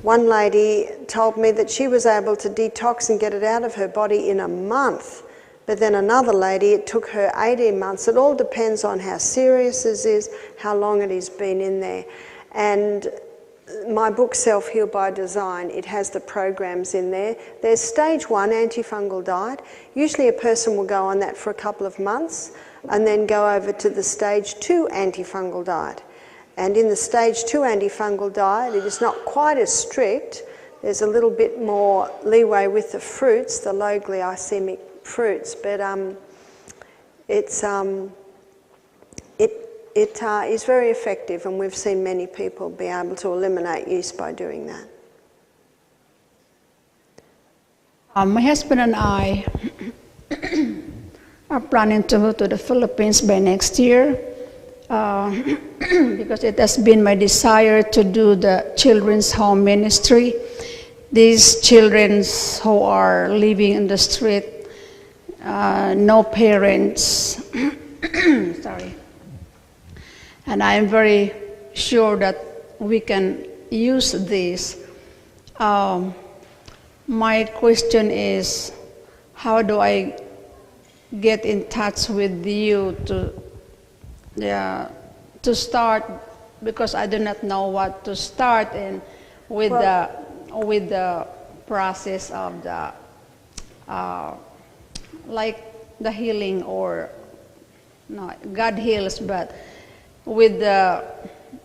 One lady told me that she was able to detox and get it out of her body in a month, But then another lady, it took her 18 months. It all depends on how serious this is, how long it has been in there. And my book, Self-Heal by Design, it has the programs in there. There's stage 1 antifungal diet. Usually a person will go on that for a couple of months and then go over to the stage 2 antifungal diet. And in the stage 2 antifungal diet, it is not quite as strict. There's a little bit more leeway with the fruits, the low glycemic fruits, but it is very effective, and we've seen many people be able to eliminate yeast by doing that. My husband and I are planning to move to the Philippines by next year because it has been my desire to do the children's home ministry. These children who are living in the street, no parents, sorry. And I am very sure that we can use this. My question is, how do I get in touch with you to start? Because I do not know what to start in with the process of the like the healing, or no, God heals, but with the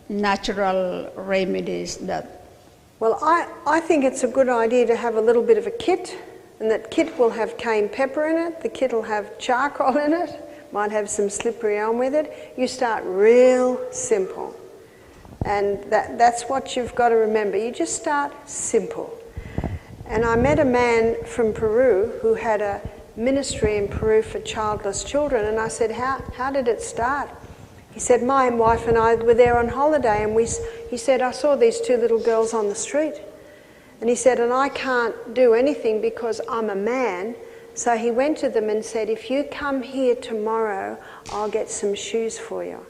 natural remedies that. Well, I think it's a good idea to have a little bit of a kit, and that kit will have cayenne pepper in it, the kit will have charcoal in it, might have some slippery elm with it. You start real simple, and that's what you've got to remember. You just start simple. And I met a man from Peru who had a ministry in Peru for childless children, and I said, how did it start? He said, my wife and I were there on holiday, and he said, I saw these 2 little girls on the street. And he said, and I can't do anything because I'm a man. So he went to them and said, if you come here tomorrow, I'll get some shoes for you.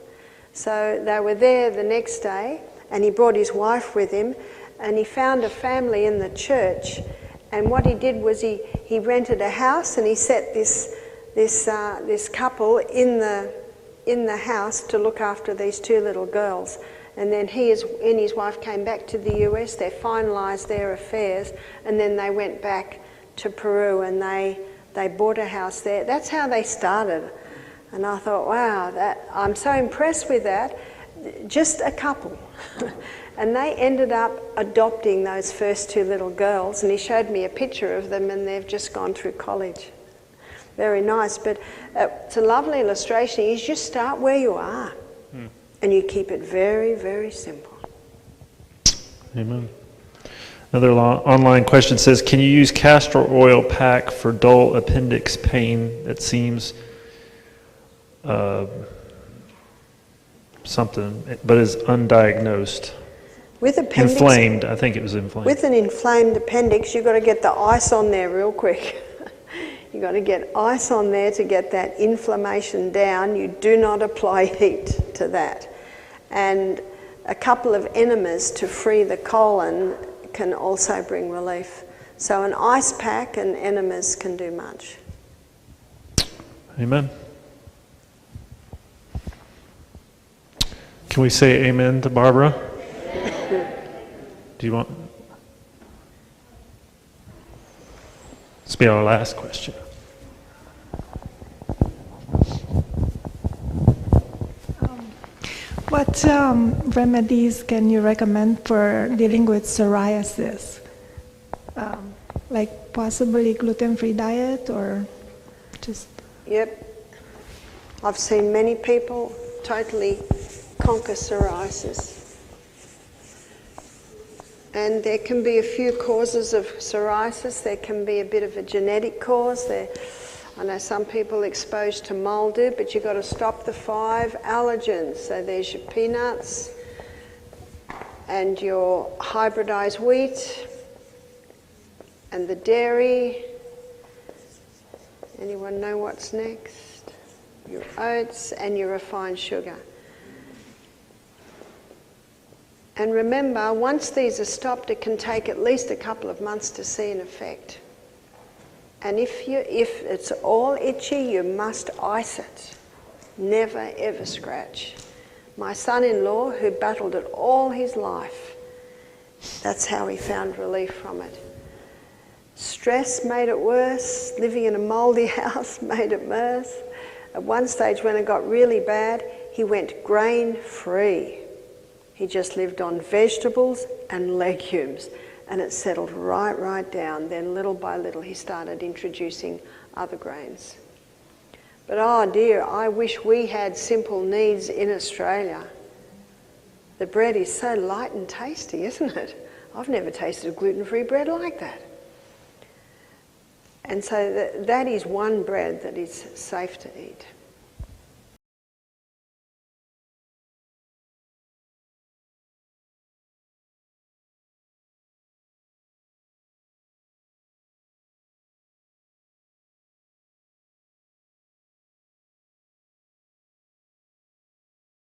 So they were there the next day, and he brought his wife with him, and he found a family in the church. And what he did was he rented a house, and he set this couple in the house to look after these 2 little girls. And then he and his wife came back to the US, they finalised their affairs, and then they went back to Peru, and they bought a house there. That's how they started. And I thought, wow, I'm so impressed with that. Just a couple. And they ended up adopting those first 2 little girls, and he showed me a picture of them, and they've just gone through college. Very nice, but it's a lovely illustration. You just start where you are, and you keep it very, very simple. Amen. Another online question says, can you use castor oil pack for dull appendix pain that seems something, but is undiagnosed? With appendix, inflamed, I think it was inflamed. With an inflamed appendix, you've got to get the ice on there real quick. You've got to get ice on there to get that inflammation down. You do not apply heat to that. And a couple of enemas to free the colon can also bring relief. So an ice pack and enemas can do much. Amen. Can we say amen to Barbara? Do you want? This will be our last question. What remedies can you recommend for dealing with psoriasis? Like possibly gluten-free diet, or just? Yep. I've seen many people totally conquer psoriasis. And there can be a few causes of psoriasis. There can be a bit of a genetic cause. I know some people exposed to mildew, but you've got to stop the 5 allergens. So there's your peanuts and your hybridized wheat and the dairy. Anyone know what's next? Your oats and your refined sugar. And remember, once these are stopped, it can take at least a couple of months to see an effect. And if it's all itchy, you must ice it. Never ever scratch. My son-in-law, who battled it all his life, that's how he found relief from it. Stress made it worse. Living in a mouldy house made it worse. At one stage when it got really bad, he went grain-free. He just lived on vegetables and legumes, and it settled right down. Then little by little he started introducing other grains. But oh dear, I wish we had simple needs in Australia. The bread is so light and tasty, isn't it? I've never tasted gluten-free bread like that. And so that is one bread that is safe to eat.